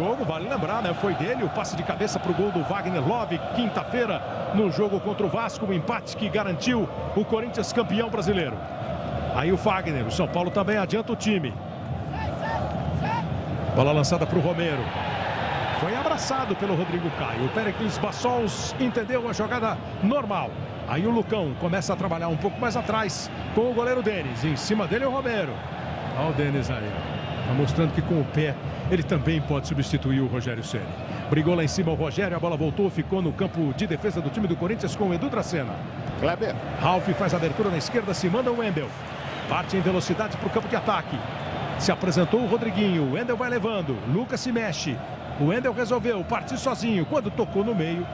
jogo, vale lembrar, né? Foi dele o passe de cabeça para o gol do Wagner Love, quinta-feira, no jogo contra o Vasco, o empate que garantiu o Corinthians campeão brasileiro. Aí o Wagner, o São Paulo também adianta o time. Bola lançada para o Romero. Foi abraçado pelo Rodrigo Caio. O Péricles Bassols entendeu a jogada normal. Aí o Lucão começa a trabalhar um pouco mais atrás com o goleiro Denis. Em cima dele é o Romero. Olha o Denis aí. Está mostrando que com o pé ele também pode substituir o Rogério Ceni. Brigou lá em cima o Rogério, a bola voltou, ficou no campo de defesa do time do Corinthians com o Edu Dracena. Kleber. Ralf faz a abertura na esquerda, se manda o Wendel. Parte em velocidade para o campo de ataque. Se apresentou o Rodriguinho, o Wendel vai levando, Lucas se mexe. O Wendel resolveu partir sozinho, quando tocou no meio.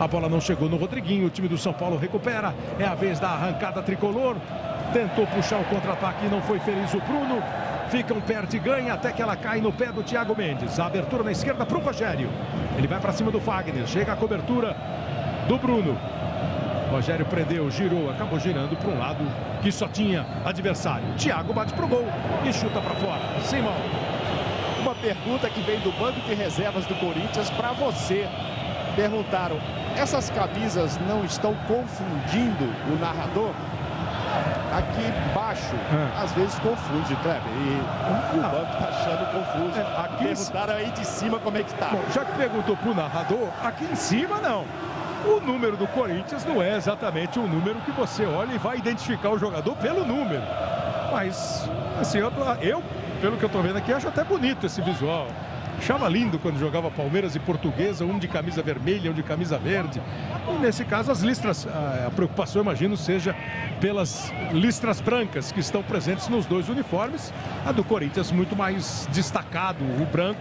A bola não chegou no Rodriguinho, o time do São Paulo recupera. É a vez da arrancada tricolor. Tentou puxar o contra-ataque e não foi feliz o Bruno. Ficam perto e ganha até que ela cai no pé do Thiago Mendes. A abertura na esquerda para o Rogério. Ele vai para cima do Fagner, chega a cobertura do Bruno. Rogério prendeu, girou, acabou girando para um lado que só tinha adversário. Thiago bate pro gol e chuta para fora. Sem mão. Uma pergunta que vem do banco de reservas do Corinthians para você. Perguntaram, essas camisas não estão confundindo o narrador? Aqui embaixo, às vezes confunde, Kleber. E o banco está achando confuso. Perguntaram aí de cima como é que está. Bom, já que perguntou pro narrador, aqui em cima não. O número do Corinthians não é exatamente um número que você olha e vai identificar o jogador pelo número. Mas, assim, eu pelo que eu estou vendo aqui, acho até bonito esse visual. Achava lindo quando jogava Palmeiras e Portuguesa, um de camisa vermelha, um de camisa verde. E nesse caso, as listras, a preocupação, imagino, seja pelas listras brancas que estão presentes nos dois uniformes. A do Corinthians muito mais destacado, o branco,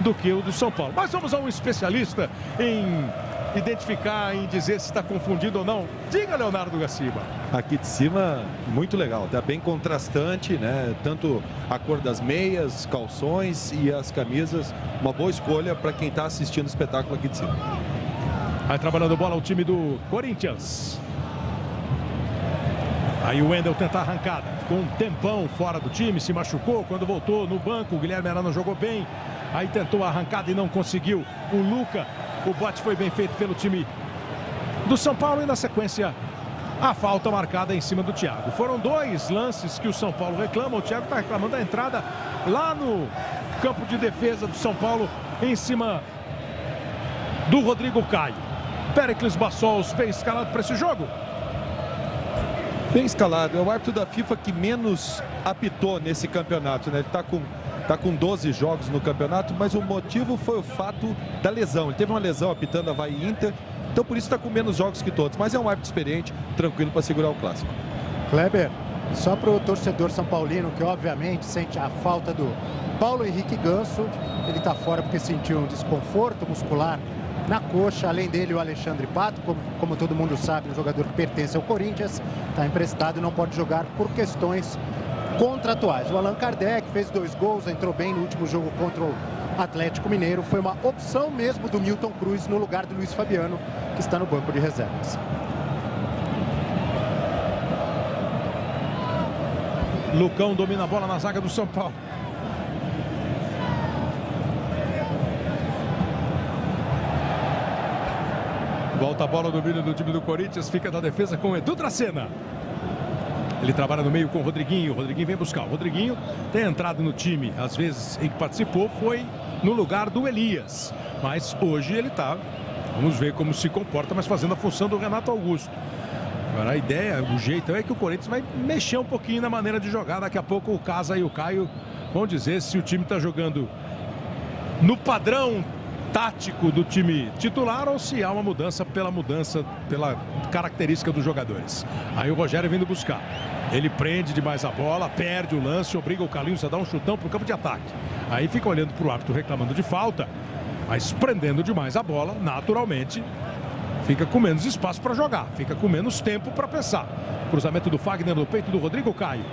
do que o do São Paulo. Mas vamos a um especialista em identificar, em dizer se está confundido ou não. Diga, Leonardo Gaciba. Aqui de cima, muito legal, tá bem contrastante, né? Tanto a cor das meias, calções e as camisas, uma boa escolha para quem está assistindo o espetáculo aqui de cima. Vai trabalhando bola o time do Corinthians. Aí o Wendel tenta a arrancada, ficou um tempão fora do time, se machucou, quando voltou no banco, o Guilherme Arana jogou bem, aí tentou a arrancada e não conseguiu. O Luca, o bote foi bem feito pelo time do São Paulo e na sequência a falta marcada em cima do Thiago. Foram dois lances que o São Paulo reclama, o Thiago está reclamando da entrada lá no campo de defesa do São Paulo em cima do Rodrigo Caio. Péricles Bassols bem escalado para esse jogo. Bem escalado, é o árbitro da FIFA que menos apitou nesse campeonato, né? Ele está com 12 jogos no campeonato, mas o motivo foi o fato da lesão. Ele teve uma lesão apitando Avaí e Inter, então por isso está com menos jogos que todos. Mas é um árbitro experiente, tranquilo para segurar o clássico. Kleber, só para o torcedor são paulino, que obviamente sente a falta do Paulo Henrique Ganso. Ele está fora porque sentiu um desconforto muscular na coxa. Além dele, o Alexandre Pato, como todo mundo sabe, um jogador que pertence ao Corinthians, está emprestado e não pode jogar por questões contratuais. O Allan Kardec fez 2 gols, entrou bem no último jogo contra o Atlético Mineiro. Foi uma opção mesmo do Milton Cruz no lugar do Luiz Fabiano, que está no banco de reservas. Lucão domina a bola na zaga do São Paulo. Volta a bola, domínio do time do Corinthians, fica na defesa com o Edu Dracena. Ele trabalha no meio com o Rodriguinho. O Rodriguinho vem buscar. O Rodriguinho tem entrado no time, às vezes em que participou, foi no lugar do Elias. Mas hoje ele está, vamos ver como se comporta, mas fazendo a função do Renato Augusto. Agora a ideia, o jeito é que o Corinthians vai mexer um pouquinho na maneira de jogar. Daqui a pouco o Casa e o Caio vão dizer se o time está jogando no padrão tático do time titular ou se há uma mudança, pela característica dos jogadores. Aí o Rogério vindo buscar. Ele prende demais a bola, perde o lance, obriga o Carlinhos a dar um chutão para o campo de ataque. Aí fica olhando para o árbitro reclamando de falta, mas prendendo demais a bola, naturalmente, fica com menos espaço para jogar, fica com menos tempo para pensar. Cruzamento do Fagner no peito do Rodrigo Caio.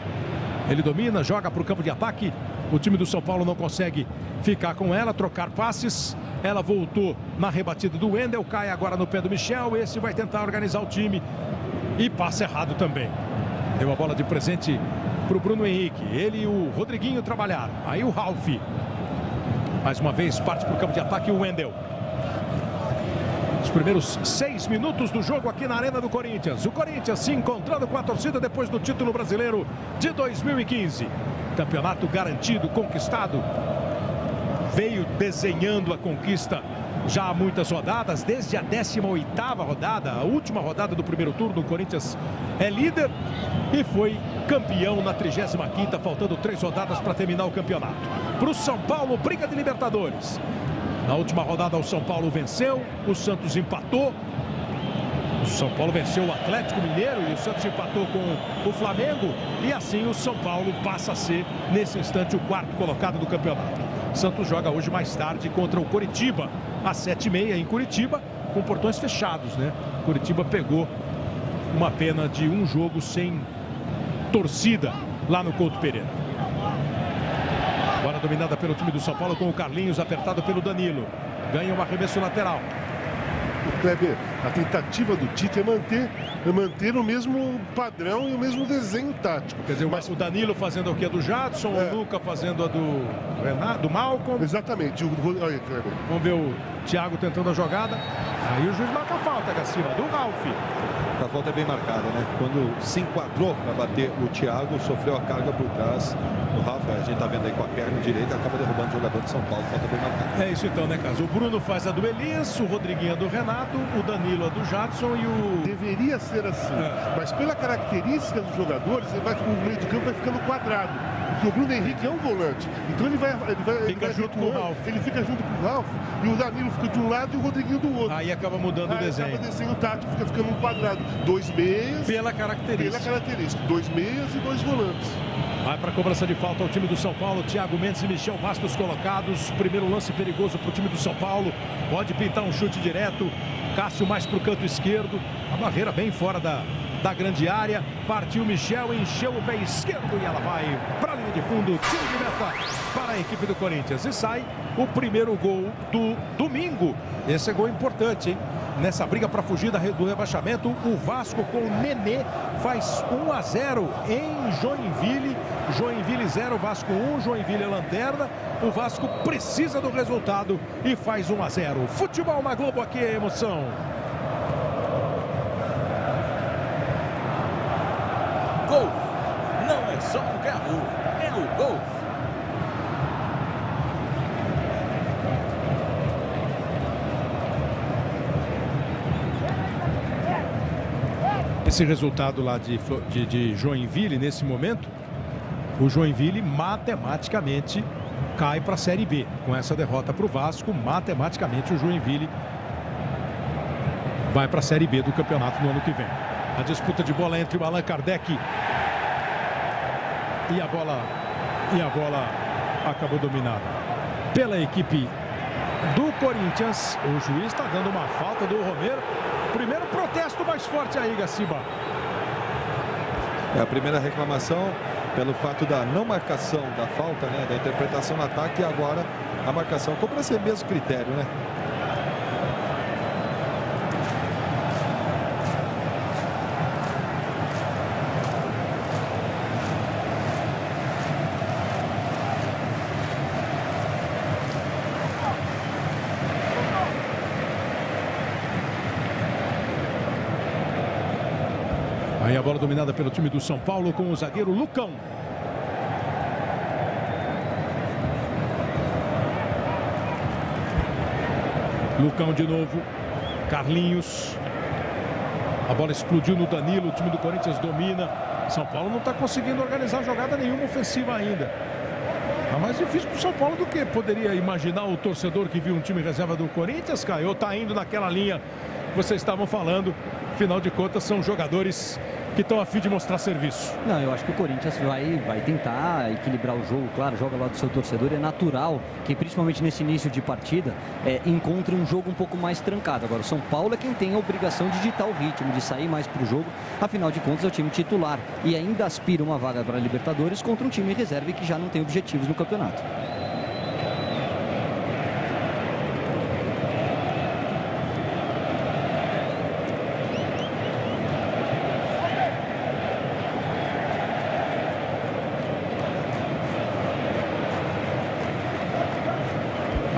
Ele domina, joga para o campo de ataque. O time do São Paulo não consegue ficar com ela, trocar passes. Ela voltou na rebatida do Wendel, cai agora no pé do Michel. Esse vai tentar organizar o time e passa errado também. Deu a bola de presente para o Bruno Henrique. Ele e o Rodriguinho trabalharam. Aí o Ralf. Mais uma vez parte para o campo de ataque o Wendel. Os primeiros 6 minutos do jogo aqui na Arena do Corinthians. O Corinthians se encontrando com a torcida depois do título brasileiro de 2015. Campeonato garantido, conquistado. Veio desenhando a conquista já há muitas rodadas, desde a 18ª rodada, a última rodada do primeiro turno. O Corinthians é líder e foi campeão na 35ª, faltando 3 rodadas para terminar o campeonato. Para o São Paulo, briga de Libertadores. Na última rodada o São Paulo venceu, o Santos empatou. O São Paulo venceu o Atlético Mineiro e o Santos empatou com o Flamengo. E assim o São Paulo passa a ser, nesse instante, o 4º colocado do campeonato. O Santos joga hoje mais tarde contra o Coritiba, às 7h30 em Curitiba, com portões fechados, né? Curitiba pegou uma pena de um jogo sem torcida lá no Couto Pereira. Bola dominada pelo time do São Paulo com o Carlinhos, apertado pelo Danilo. Ganha um arremesso lateral. O Kleber, a tentativa do Tite é manter o mesmo padrão e o mesmo desenho tático. Quer dizer, mas o Danilo fazendo o que é do Jadson, o Luca fazendo a do Renato, do Malcolm. Exatamente. Olha, Kleber. Vamos ver o Thiago tentando a jogada. Aí o juiz marca a falta, Gaciba, do Ralf. A falta é bem marcada, né? Quando se enquadrou para bater o Thiago, sofreu a carga por trás. O Rafa, a gente tá vendo aí com a perna direita, acaba derrubando o jogador de São Paulo. Falta bem marcada. É isso então, né, Caso? O Bruno faz a do Elias, o Rodriguinho a do Renato, o Danilo a do Jadson e o... Deveria ser assim, mas pela característica dos jogadores, o meio de campo vai ficando quadrado. Porque o Bruno Henrique é um volante, então ele vai junto com o Ralf. Ele fica junto com o Ralf e o Danilo fica de um lado e o Rodriguinho do outro. Aí acaba mudando o desenho. Acaba desenho tático, fica ficando um quadrado. 2 meias. Pela característica. 2 meias e 2 volantes. Vai para a cobrança de falta o time do São Paulo. Thiago Mendes e Michel Bastos colocados. Primeiro lance perigoso para o time do São Paulo. Pode pintar um chute direto. Cássio mais para o canto esquerdo. A barreira bem fora da grande área. Partiu Michel, encheu o pé esquerdo e ela vai para a linha de fundo. Tiro de meta para a equipe do Corinthians. E sai o primeiro gol do domingo. Esse é gol importante, hein? Nessa briga para fugir do rebaixamento, o Vasco com o Nenê faz 1-0 em Joinville. Joinville 0, Vasco 1, Joinville é lanterna. O Vasco precisa do resultado e faz 1-0. Futebol na Globo, aqui é emoção. Golf não é só um carro, é o Golf. Esse resultado lá de Joinville, nesse momento, o Joinville matematicamente cai para a Série B. Com essa derrota para o Vasco, matematicamente o Joinville vai para a Série B do campeonato no ano que vem. A disputa de bola entre o Allan Kardec e a bola acabou dominada pela equipe do Corinthians. O juiz está dando uma falta do Romero. Primeiro protesto mais forte aí, Gaciba. É a primeira reclamação pelo fato da não marcação da falta, né, da interpretação no ataque, e agora a marcação. Como para ser mesmo critério, né? Aí a bola dominada pelo time do São Paulo com o zagueiro Lucão. Lucão de novo. Carlinhos. A bola explodiu no Danilo. O time do Corinthians domina. São Paulo não está conseguindo organizar jogada nenhuma ofensiva ainda. Tá mais difícil para o São Paulo do que poderia imaginar o torcedor que viu um time reserva do Corinthians, Caio. Está indo naquela linha que vocês estavam falando. Afinal de contas, são jogadores que estão a fim de mostrar serviço. Não, eu acho que o Corinthians vai tentar equilibrar o jogo, claro, joga lá do seu torcedor. É natural que, principalmente nesse início de partida, encontre um jogo um pouco mais trancado. Agora, o São Paulo é quem tem a obrigação de ditar o ritmo, de sair mais para o jogo. Afinal de contas, é o time titular e ainda aspira uma vaga para a Libertadores contra um time reserva que já não tem objetivos no campeonato.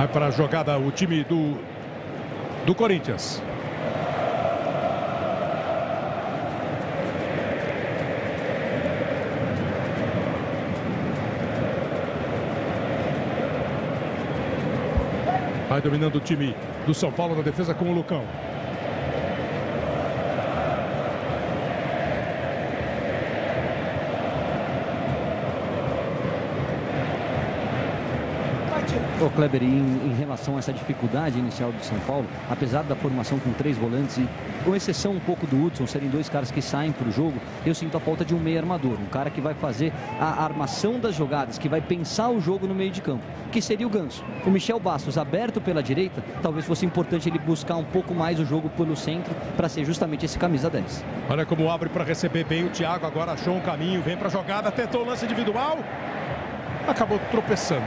Vai para a jogada o time do Corinthians. Vai dominando o time do São Paulo na defesa com o Lucão. Ô Kleber, em relação a essa dificuldade inicial do São Paulo, apesar da formação com 3 volantes e com exceção um pouco do Hudson, serem 2 caras que saem para o jogo, eu sinto a falta de um meio armador, um cara que vai fazer a armação das jogadas, que vai pensar o jogo no meio de campo, que seria o Ganso. O Michel Bastos aberto pela direita, talvez fosse importante ele buscar um pouco mais o jogo pelo centro para ser justamente esse camisa 10. Olha como abre para receber bem o Thiago, agora achou um caminho, vem para a jogada, tentou o lance individual, acabou tropeçando.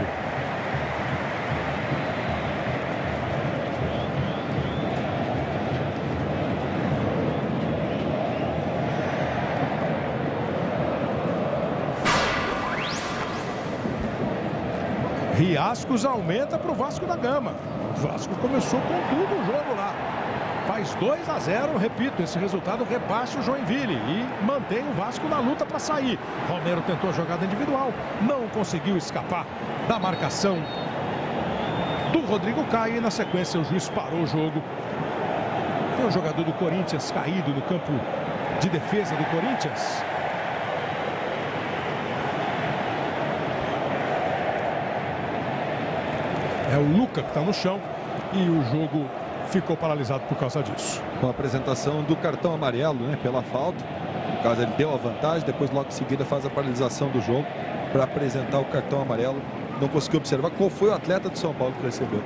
Riascos aumenta para o Vasco da Gama. O Vasco começou com tudo o jogo lá. Faz 2-0, repito, esse resultado rebaixa o Joinville e mantém o Vasco na luta para sair. Romero tentou a jogada individual, não conseguiu escapar da marcação do Rodrigo Caio e na sequência o juiz parou o jogo. Tem um jogador do Corinthians caído no campo de defesa do Corinthians. É o Luca que está no chão e o jogo ficou paralisado por causa disso. Com a apresentação do cartão amarelo, né, pela falta. No caso, ele deu a vantagem, depois logo em seguida faz a paralisação do jogo para apresentar o cartão amarelo. Não conseguiu observar qual foi o atleta do São Paulo que recebeu.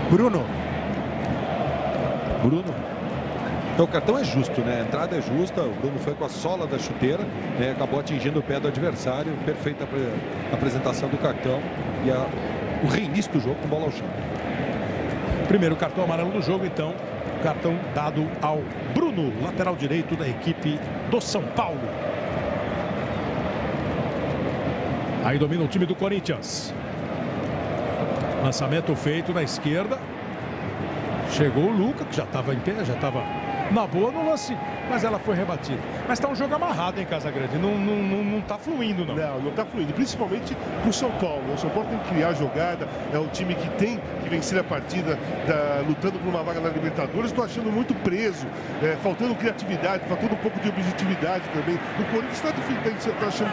Bruno. Então o cartão é justo, né? A entrada é justa, o Bruno foi com a sola da chuteira, né? Acabou atingindo o pé do adversário. Perfeita apresentação do cartão e o reinício do jogo com bola ao chão. Primeiro cartão amarelo do jogo, então. Cartão dado ao Bruno, lateral direito da equipe do São Paulo. Aí domina o time do Corinthians. Lançamento feito na esquerda. Chegou o Luca, que já estava em pé, já estava na boa no lance, mas ela foi rebatida. Mas está um jogo amarrado em Casagrande, não está fluindo, não. Não está fluindo, principalmente para o São Paulo. O São Paulo tem que criar a jogada, é um time que tem que vencer a partida, lutando por uma vaga na Libertadores. Estou achando muito preso, faltando criatividade, faltando um pouco de objetividade também. O Corinthians está achando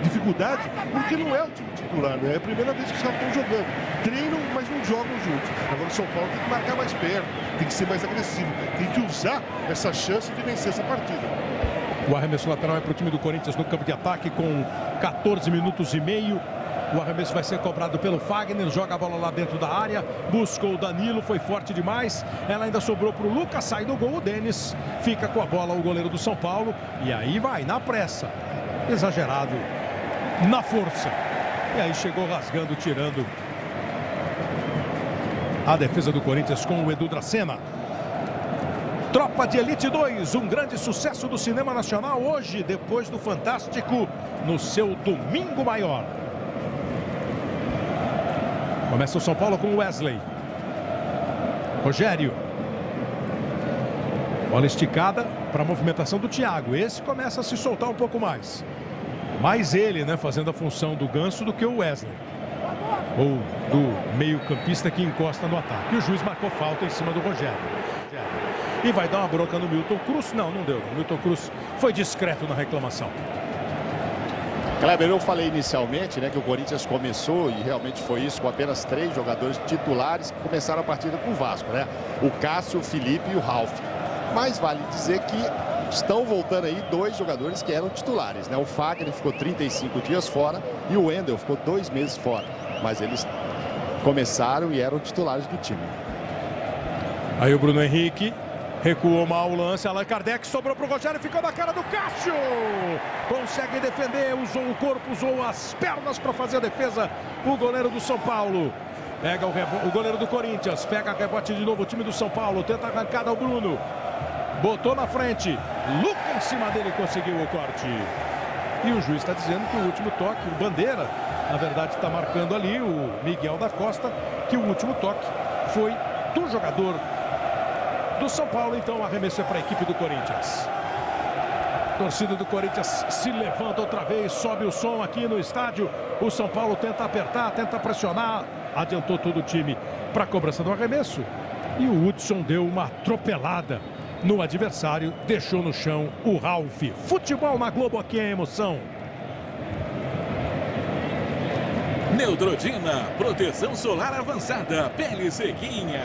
dificuldade, porque não é o time titular, né? É a primeira vez que os caras estão jogando. Treinam, mas não jogam juntos. Agora o São Paulo tem que marcar mais perto, tem que ser mais agressivo, tem que usar essa chance de vencer essa partida. O arremesso lateral é para o time do Corinthians no campo de ataque com 14 minutos e meio. O arremesso vai ser cobrado pelo Fagner, joga a bola lá dentro da área, buscou o Danilo, foi forte demais. Ela ainda sobrou para o Lucas, sai do gol, o Denis fica com a bola, o goleiro do São Paulo. E aí vai, na pressa, exagerado, na força. E aí chegou rasgando, tirando a defesa do Corinthians com o Edu Dracena. Tropa de Elite 2, um grande sucesso do cinema nacional hoje, depois do Fantástico, no seu domingo maior. Começa o São Paulo com o Wesley. Rogério. Bola esticada para a movimentação do Thiago. Esse começa a se soltar um pouco mais. Mais ele, né, fazendo a função do Ganso do que o Wesley. Ou do meio-campista que encosta no ataque. E o juiz marcou falta em cima do Rogério. E vai dar uma bronca no Milton Cruz. Não deu. O Milton Cruz foi discreto na reclamação. Kleber, eu falei inicialmente, né, que o Corinthians começou, e realmente foi isso, com apenas 3 jogadores titulares que começaram a partida com o Vasco, né? O Cássio, o Felipe e o Ralf. Mas vale dizer que estão voltando aí 2 jogadores que eram titulares, né? O Fagner ficou 35 dias fora e o Wendel ficou 2 meses fora. Mas eles começaram e eram titulares do time. Aí o Bruno Henrique recuou mal o lance, Allan Kardec sobrou para o Rogério, ficou na cara do Cássio. Consegue defender, usou o corpo, usou as pernas para fazer a defesa. O goleiro do São Paulo pega o goleiro do Corinthians, pega a rebote de novo o time do São Paulo, tenta a arrancada ao Bruno. Botou na frente, Luca em cima dele, conseguiu o corte. E o juiz está dizendo que o último toque, o Bandeira, Na verdade, está marcando ali o Miguel da Costa, que o último toque foi do jogador do São Paulo. Então, o arremesso é para a equipe do Corinthians. Torcida do Corinthians se levanta outra vez, sobe o som aqui no estádio. O São Paulo tenta apertar, tenta pressionar. Adiantou todo o time para a cobrança do arremesso. E o Hudson deu uma atropelada no adversário, deixou no chão o Ralf. Futebol na Globo, aqui é emoção. Neutrogena, proteção solar avançada, pele sequinha.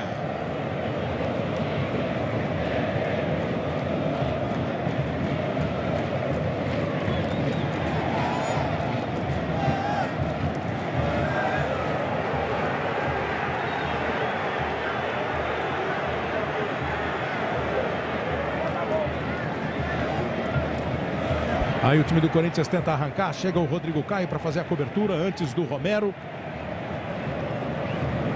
Aí o time do Corinthians tenta arrancar, chega o Rodrigo Caio para fazer a cobertura antes do Romero.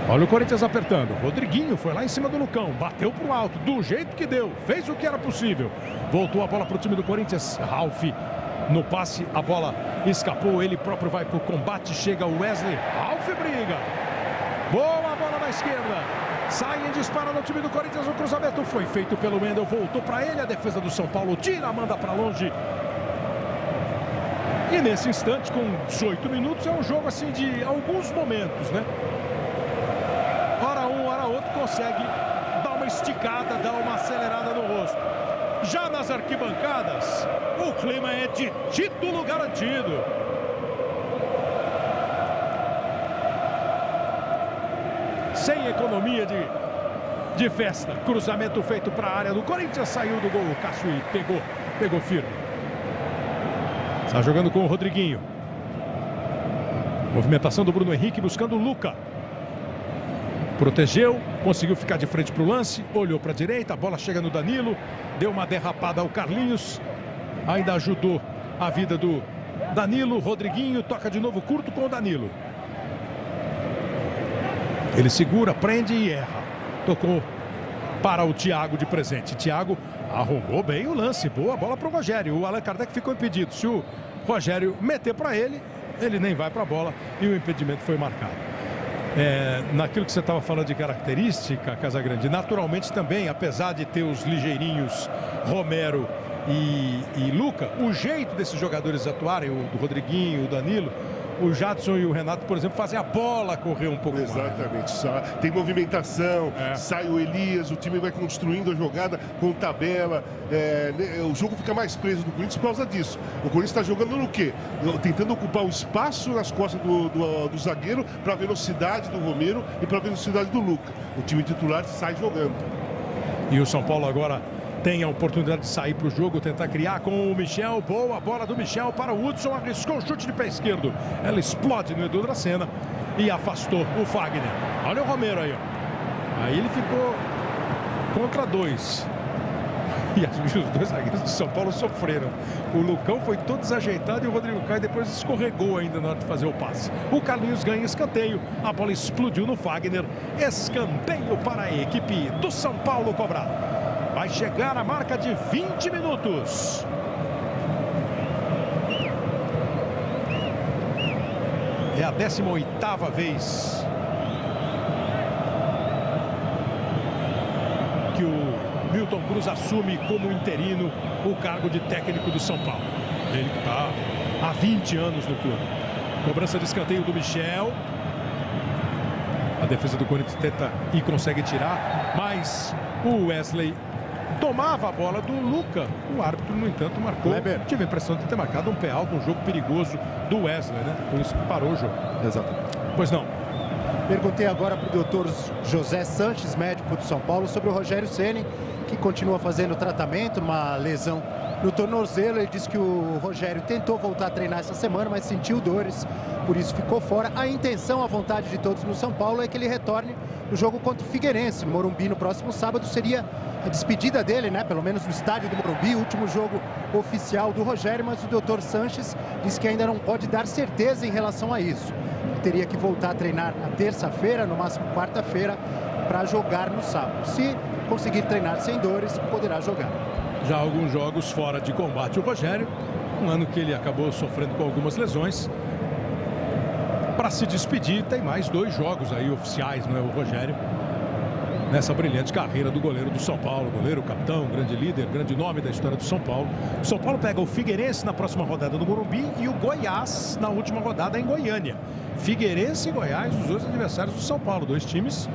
Olha o Corinthians apertando. Rodriguinho foi lá em cima do Lucão, bateu pro alto, do jeito que deu, fez o que era possível. Voltou a bola pro time do Corinthians. Ralf no passe, a bola escapou, ele próprio vai pro combate, chega o Wesley. Ralf briga. Boa bola na esquerda. Sai em disparo no time do Corinthians, o cruzamento foi feito pelo Wendel, voltou para ele, a defesa do São Paulo tira, manda para longe. E nesse instante, com 18 minutos, é um jogo assim de alguns momentos, né? Hora um, hora outro, consegue dar uma esticada, dar uma acelerada no rosto. Já nas arquibancadas, o clima é de título garantido. Sem economia de festa. Cruzamento feito para a área do Corinthians, saiu do gol. O Cássio pegou firme. Está jogando com o Rodriguinho. Movimentação do Bruno Henrique buscando o Luca. Protegeu, conseguiu ficar de frente para o lance, olhou para a direita, a bola chega no Danilo, deu uma derrapada ao Carlinhos, ainda ajudou a vida do Danilo. Rodriguinho toca de novo curto com o Danilo. Ele segura, prende e erra. Tocou para o Thiago de presente. Thiago arrumou bem o lance, boa bola para o Rogério. O Allan Kardec ficou impedido. Se o Rogério meter para ele, ele nem vai para a bola e o impedimento foi marcado. Naquilo que você estava falando de característica, Casagrande, naturalmente também, apesar de ter os ligeirinhos Romero e Luca, o jeito desses jogadores atuarem, o do Rodriguinho, o Danilo, o Jadson e o Renato, por exemplo, fazem a bola correr um pouco mais. Exatamente. Tem movimentação, sai o Elias, o time vai construindo a jogada com tabela. O jogo fica mais preso do Corinthians por causa disso. O Corinthians está jogando no quê? Tentando ocupar o espaço nas costas do zagueiro para a velocidade do Romero e para a velocidade do Luca. O time titular sai jogando. E o São Paulo agora tem a oportunidade de sair para o jogo, tentar criar com o Michel. Boa bola do Michel para o Hudson, arriscou o chute de pé esquerdo. Ela explode no Edu Dracena e afastou o Fagner. Olha o Romero aí, ó. Aí ele ficou contra dois. E os dois zagueiros do São Paulo sofreram. O Lucão foi todo desajeitado e o Rodrigo Caio depois escorregou ainda na hora de fazer o passe. O Carlinhos ganha escanteio, a bola explodiu no Fagner. Escanteio para a equipe do São Paulo cobrar. Vai chegar a marca de 20 minutos. É a 18ª vez que o Milton Cruz assume como interino o cargo de técnico do São Paulo. Ele que está há 20 anos no clube. Cobrança de escanteio do Michel. A defesa do Corinthians tenta e consegue tirar, mas o Wesley tomava a bola do Luca. O árbitro, no entanto, marcou. Tive a impressão de ter marcado um pé alto, um jogo perigoso do Wesley, né? Por isso que parou o jogo. Exatamente. Pois não. Perguntei agora para o doutor José Sanches, médico do São Paulo, sobre o Rogério Ceni, que continua fazendo tratamento, uma lesão no tornozelo. Ele disse que o Rogério tentou voltar a treinar essa semana, mas sentiu dores, por isso ficou fora. A intenção, a vontade de todos no São Paulo é que ele retorne no jogo contra o Figueirense, Morumbi, no próximo sábado. Seria a despedida dele, né? Pelo menos no estádio do Morumbi, o último jogo oficial do Rogério, mas o doutor Sanches disse que ainda não pode dar certeza em relação a isso. Ele teria que voltar a treinar na terça-feira, no máximo quarta-feira, para jogar no sábado. Se conseguir treinar sem dores, poderá jogar. Já alguns jogos fora de combate o Rogério, um ano que ele acabou sofrendo com algumas lesões. para se despedir. Tem mais 2 jogos aí oficiais, não é, o Rogério? Nessa brilhante carreira do goleiro do São Paulo, goleiro, capitão, grande líder, grande nome da história do São Paulo. O São Paulo pega o Figueirense na próxima rodada no Morumbi e o Goiás na última rodada em Goiânia. Figueirense e Goiás, os dois adversários do São Paulo, 2 times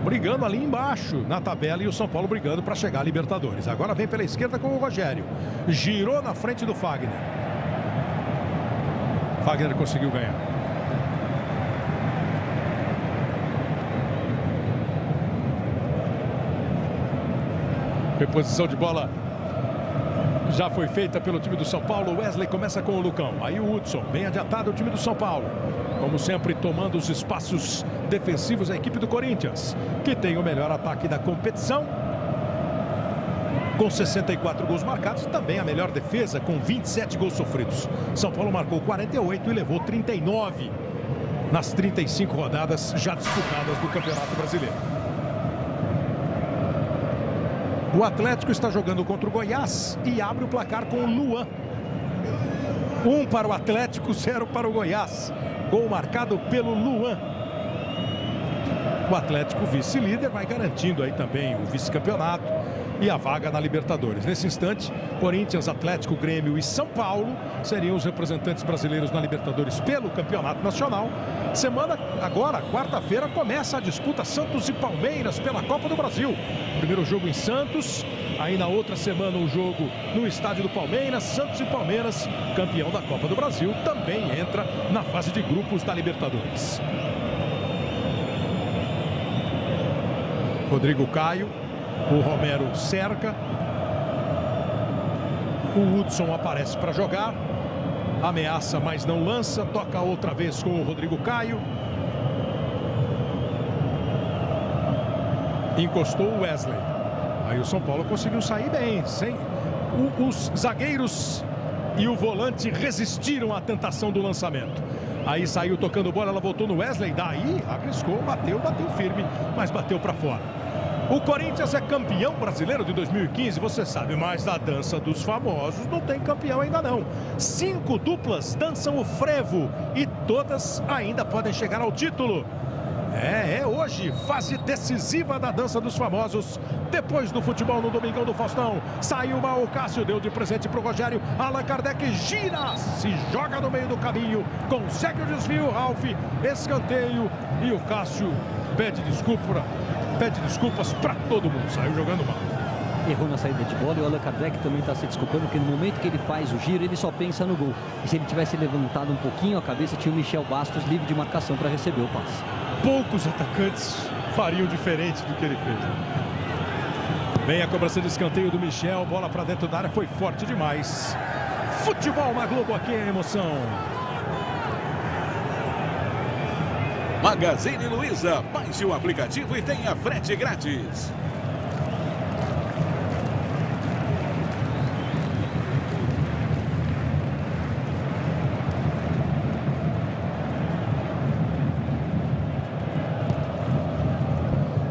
brigando ali embaixo na tabela e o São Paulo brigando para chegar à Libertadores. Agora vem pela esquerda com o Rogério. Girou na frente do Fagner. Fagner conseguiu ganhar. Reposição de bola já foi feita pelo time do São Paulo. Wesley começa com o Lucão. Aí o Hudson, bem adiantado o time do São Paulo. Como sempre, tomando os espaços defensivos a equipe do Corinthians, que tem o melhor ataque da competição, com 64 gols marcados, e também a melhor defesa, com 27 gols sofridos. São Paulo marcou 48 e levou 39 nas 35 rodadas já disputadas do Campeonato Brasileiro. O Atlético está jogando contra o Goiás e abre o placar com o Luan. 1 para o Atlético, 0 para o Goiás. Gol marcado pelo Luan. O Atlético, vice-líder, vai garantindo aí também o vice-campeonato e a vaga na Libertadores. Nesse instante, Corinthians, Atlético, Grêmio e São Paulo seriam os representantes brasileiros na Libertadores pelo Campeonato Nacional. Semana agora, quarta-feira, começa a disputa Santos e Palmeiras pela Copa do Brasil. Primeiro jogo em Santos, aí na outra semana o jogo no estádio do Palmeiras. Santos e Palmeiras, campeão da Copa do Brasil, também entra na fase de grupos da Libertadores. Rodrigo Caio, o Romero cerca, o Hudson aparece para jogar, ameaça, mas não lança, toca outra vez com o Rodrigo Caio, encostou o Wesley, aí o São Paulo conseguiu sair bem, sem os zagueiros e o volante resistiram à tentação do lançamento. Aí saiu tocando bola, ela voltou no Wesley, daí arriscou, bateu firme, mas bateu para fora. O Corinthians é campeão brasileiro de 2015, você sabe, mas da dança dos famosos não tem campeão ainda não. 5 duplas dançam o frevo e todas ainda podem chegar ao título. É hoje, fase decisiva da dança dos famosos. Depois do futebol no Domingão do Faustão, saiu mal o Cássio, deu de presente para o Rogério. Allan Kardec gira, se joga no meio do caminho, consegue o desvio, Ralf, escanteio e o Cássio pede desculpas para todo mundo, saiu jogando mal. Errou na saída de bola e o Allan Kardec também está se desculpando, porque no momento que ele faz o giro, ele só pensa no gol. E se ele tivesse levantado um pouquinho a cabeça, tinha o Michel Bastos livre de marcação para receber o passe. Poucos atacantes fariam diferente do que ele fez. Vem a cobrança de escanteio do Michel, bola para dentro da área, foi forte demais. Futebol na Globo, aqui é emoção. Magazine Luiza, baixe o aplicativo e tenha frete grátis.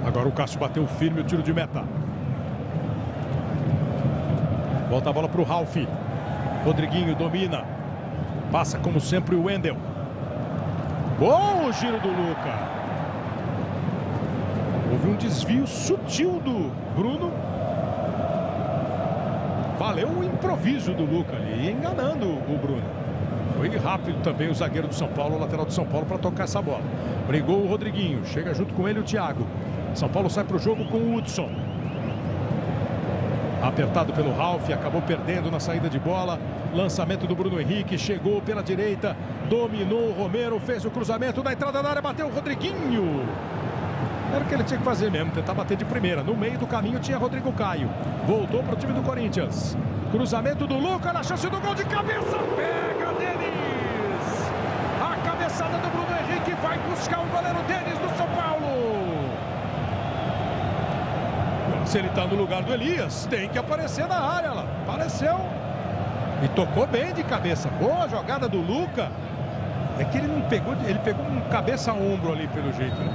Agora o Cássio bateu firme o tiro de meta. Volta a bola para o Ralf. Rodriguinho domina. Passa como sempre o Wendel. Bom o giro do Luca. Houve um desvio sutil do Bruno. Valeu o improviso do Luca ali, enganando o Bruno. Foi rápido também o zagueiro do São Paulo, o lateral do São Paulo, para tocar essa bola. Brigou o Rodriguinho, chega junto com ele o Thiago. São Paulo sai para o jogo com o Hudson. Apertado pelo Ralf, acabou perdendo na saída de bola. Lançamento do Bruno Henrique, chegou pela direita, dominou o Romero, fez o cruzamento na entrada da área, bateu o Rodriguinho. Era o que ele tinha que fazer mesmo, tentar bater de primeira. No meio do caminho tinha Rodrigo Caio. Voltou para o time do Corinthians. Cruzamento do Luca, na chance do gol de cabeça. Pega Denis. A cabeçada do Bruno Henrique vai buscar o goleiro Denis do São Paulo. Se ele está no lugar do Elias, tem que aparecer na área lá. Apareceu. E tocou bem de cabeça. Boa jogada do Luca. É que ele não pegou, ele pegou um cabeça a ombro ali pelo jeito, né?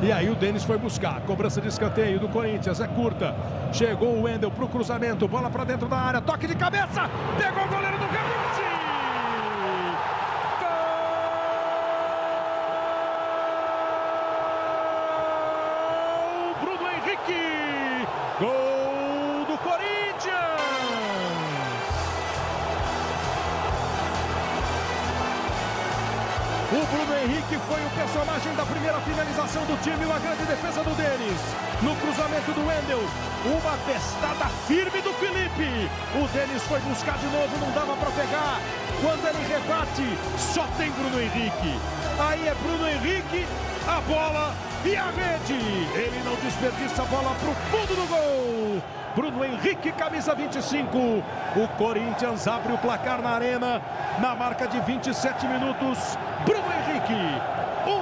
E aí o Denis foi buscar. Cobrança de escanteio do Corinthians, é curta. Chegou o Wendel pro cruzamento, bola para dentro da área, toque de cabeça. Pegou o goleiro do Rio. Bruno Henrique foi o personagem da primeira finalização do time. Uma grande defesa do Denis. No cruzamento do Wendel. Uma testada firme do Felipe. O Denis foi buscar de novo, não dava para pegar. Quando ele rebate, só tem Bruno Henrique. Aí é Bruno Henrique, a bola e a rede. Ele não desperdiça a bola para o fundo do gol. Bruno Henrique, camisa 25. O Corinthians abre o placar na Arena. Na marca de 27 minutos. Bruno Henrique. 1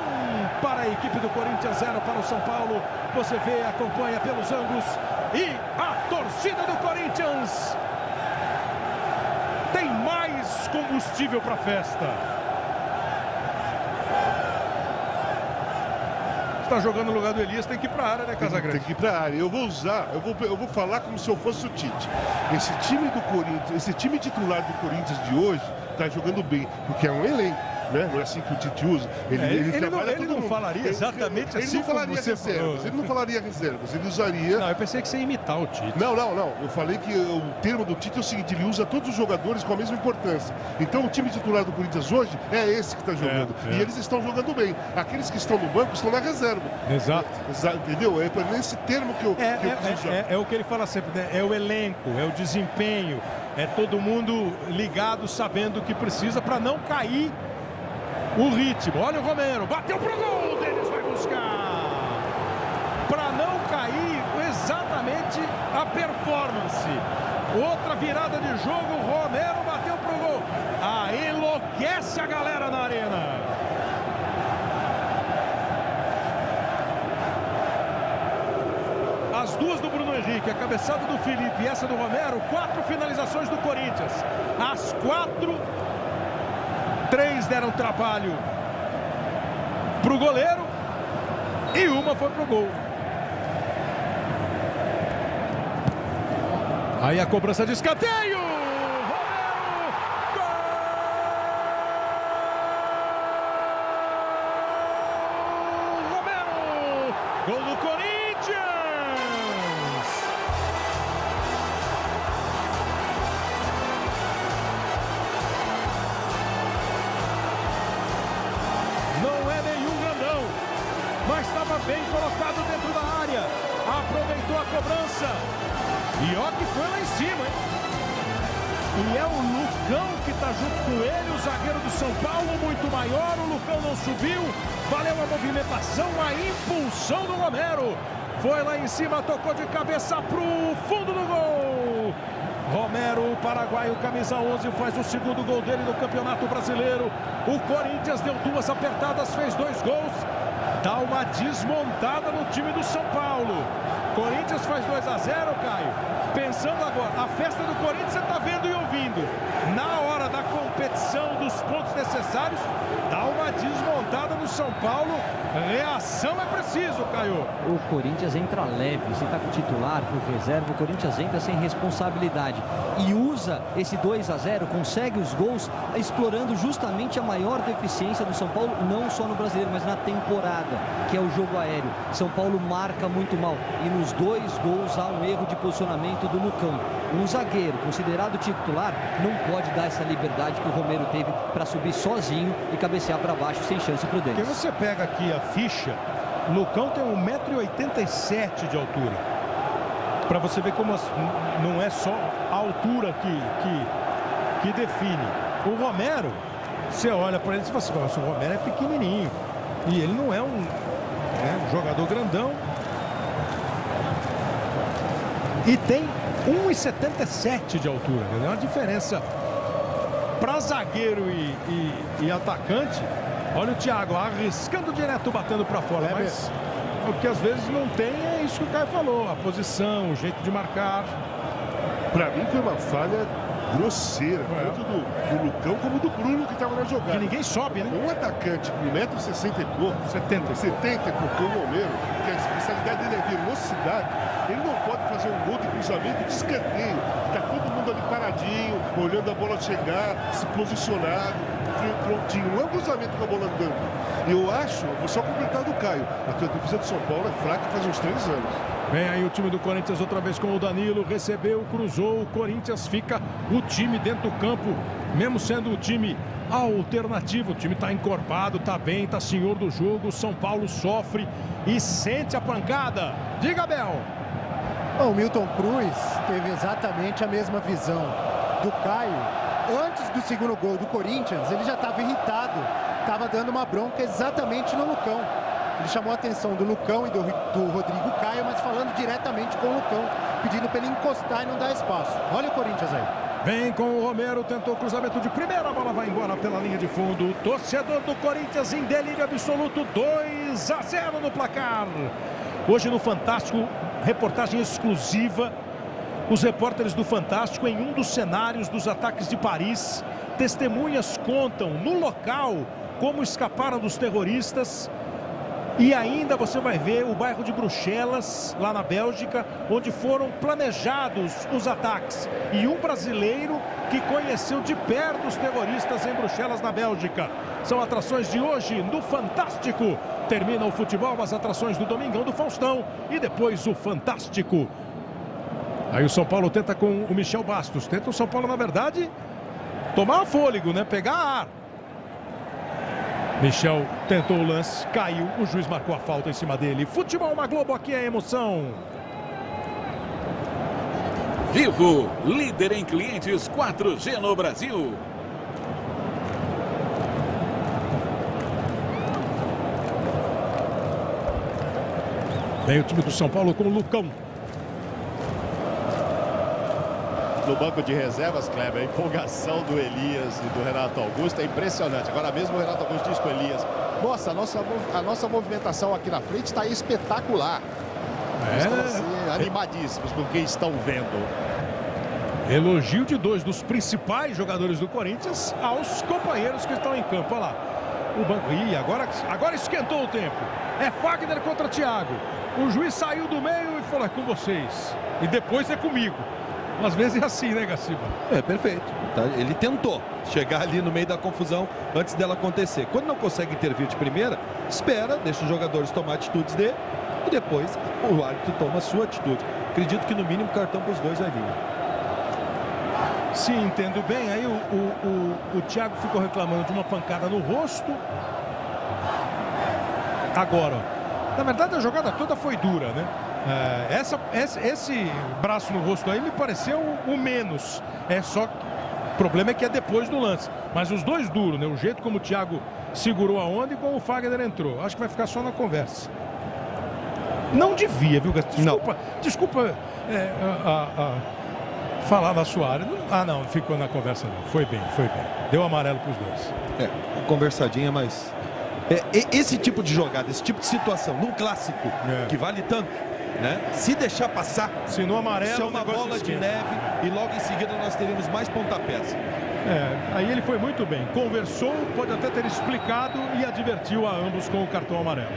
para a equipe do Corinthians, 0 para o São Paulo. Você vê, acompanha pelos ângulos. E a torcida do Corinthians tem mais combustível para a festa. Está jogando no lugar do Elias, tem que ir para a área, né, Casagrande? Tem que ir para a área. Eu vou falar como se eu fosse o Tite. Esse time do Corinthians, esse time titular do Corinthians de hoje está jogando bem, porque é um elenco. Né? Não é assim que o Tite usa. Ele não falaria exatamente assim como você falou. Ele não falaria reservas, ele usaria... Não, eu pensei que você ia imitar o Tite. Não. Eu falei que o termo do Tite é o seguinte, ele usa todos os jogadores com a mesma importância. Então o time titular do Corinthians hoje é esse que está jogando. E eles estão jogando bem. Aqueles que estão no banco estão na reserva. Exato. Entendeu? É nesse termo que eu quis usar. É o que ele fala sempre, né? É o elenco, é o desempenho. É todo mundo ligado, sabendo o que precisa para não cair o ritmo. Olha o Romero, bateu pro gol, o Denis vai buscar. Para não cair exatamente a performance. Outra virada de jogo, o Romero bateu pro gol. Enlouquece a galera na Arena. As duas do Bruno Henrique, a cabeçada do Felipe e essa do Romero, 4 finalizações do Corinthians. As 4, 3 deram trabalho pro goleiro e uma foi pro gol. Aí a cobrança de escanteio. Romero! Gol do Corinthians! Não é nenhum grandão, mas estava bem colocado dentro da área. Aproveitou a cobrança. E ó que foi lá em cima, hein? E é o Lucão que está junto com ele, o zagueiro do São Paulo, muito maior. O Lucão não subiu. Valeu a movimentação, a impulsão do Romero. Foi lá em cima, tocou de cabeça pro fundo do gol. Romero, o paraguaio, camisa 11, faz o segundo gol dele no Campeonato Brasileiro. O Corinthians deu 2 apertadas, fez 2 gols. Dá uma desmontada no time do São Paulo. Corinthians faz 2-0, Caio. Pensando agora, a festa do Corinthians você está vendo e ouvindo. Na hora da competição, dos pontos necessários, dá uma desmontada no São Paulo. Reação é preciso, Caio. O Corinthians entra leve, você está com o titular, com o reserva, o Corinthians entra sem responsabilidade. E usa esse 2-0, consegue os gols, explorando justamente a maior deficiência do São Paulo, não só no Brasileiro, mas na temporada, que é o jogo aéreo. São Paulo marca muito mal. E nos 2 gols há um erro de posicionamento do Lucão. Um zagueiro considerado titular não pode dar essa liberdade que o Romero teve para subir sozinho e cabecear para baixo sem chance para o Denis. Porque você pega aqui a ficha, o Lucão tem 1,87 m de altura. Para você ver como não é só a altura que define. O Romero, você olha para ele e fala assim, nossa, o Romero é pequenininho. E ele não é um jogador grandão. E tem 1,77 m de altura. É uma diferença para zagueiro e atacante. Olha o Thiago arriscando direto, batendo para fora. Mas o que às vezes não tem é isso que o Caio falou. A posição, o jeito de marcar. Para mim foi uma falha grosseira. Tanto do Lucão como do Bruno que estava na jogada. Que ninguém sobe, né? Um atacante com 1,60 m e pouco. 70 e pouco, o Romero, que a especialidade dele é velocidade. Ele não pode fazer um gol de cruzamento de escanteio. Está todo mundo ali paradinho, olhando a bola chegar, se posicionado, prontinho. Não é um cruzamento com a bola andando. Eu acho, vou só completar do Caio, a defesa do São Paulo é fraca faz uns 3 anos. Vem aí o time do Corinthians outra vez com o Danilo, recebeu, cruzou, o Corinthians fica o time dentro do campo, mesmo sendo o time alternativa. O time está encorpado, está bem, está senhor do jogo. São Paulo sofre e sente a pancada. Diga, Bel. O Milton Cruz teve exatamente a mesma visão do Caio. Antes do segundo gol do Corinthians, ele já estava irritado, estava dando uma bronca exatamente no Lucão. Ele chamou a atenção do Lucão e do Rodrigo Caio, mas falando diretamente com o Lucão, pedindo para ele encostar e não dar espaço. Olha o Corinthians aí. Vem com o Romero, tentou o cruzamento de primeira, a bola vai embora pela linha de fundo. O torcedor do Corinthians em delírio absoluto, 2-0 no placar. Hoje no Fantástico, reportagem exclusiva. Os repórteres do Fantástico em um dos cenários dos ataques de Paris. Testemunhas contam no local como escaparam dos terroristas. E ainda você vai ver o bairro de Bruxelas, lá na Bélgica, onde foram planejados os ataques. E um brasileiro que conheceu de perto os terroristas em Bruxelas, na Bélgica. São atrações de hoje no Fantástico. Termina o futebol, as atrações do Domingão do Faustão e depois o Fantástico. Aí o São Paulo tenta com o Michel Bastos. Tenta o São Paulo, na verdade, tomar fôlego, né? Pegar ar. Michel tentou o lance, caiu. O juiz marcou a falta em cima dele. Futebol na Globo, aqui é emoção. Vivo, líder em clientes 4G no Brasil. Vem o time do São Paulo com o Lucão. No banco de reservas, Kleber, a empolgação do Elias e do Renato Augusto é impressionante. Agora mesmo o Renato Augusto diz para o Elias: nossa, a nossa movimentação aqui na frente está espetacular. Estão assim, animadíssimos com quem estão vendo. Elogio de dois dos principais jogadores do Corinthians aos companheiros que estão em campo. Olha lá. O banco. Ih, agora esquentou o tempo. É Fagner contra Thiago. O juiz saiu do meio e falou: é com vocês. E depois é comigo. Às vezes é assim, né, Gaciba? É, perfeito. Tá? Ele tentou chegar ali no meio da confusão antes dela acontecer. Quando não consegue intervir de primeira, espera, deixa os jogadores tomar atitudes dele e depois o árbitro toma a sua atitude. Acredito que no mínimo cartão para os dois vai vir. Se entendo bem, aí o Thiago ficou reclamando de uma pancada no rosto. Agora, na verdade a jogada toda foi dura, né? Esse braço no rosto aí me pareceu o menos. O problema é que é depois do lance. Mas os dois duros, né? O jeito como o Thiago segurou a onda e como o Fagner entrou. Acho que vai ficar só na conversa. Não devia, viu, Gaston? Desculpa falar na sua área. Não, ficou na conversa não. Foi bem. Deu amarelo para os dois. Uma conversadinha, mas... esse tipo de jogada, esse tipo de situação, num clássico, que vale tanto, né? Se deixar passar, se no amarelo, isso é uma bola de neve e logo em seguida nós teremos mais pontapés. Aí ele foi muito bem, conversou, pode até ter explicado e advertiu a ambos com o cartão amarelo.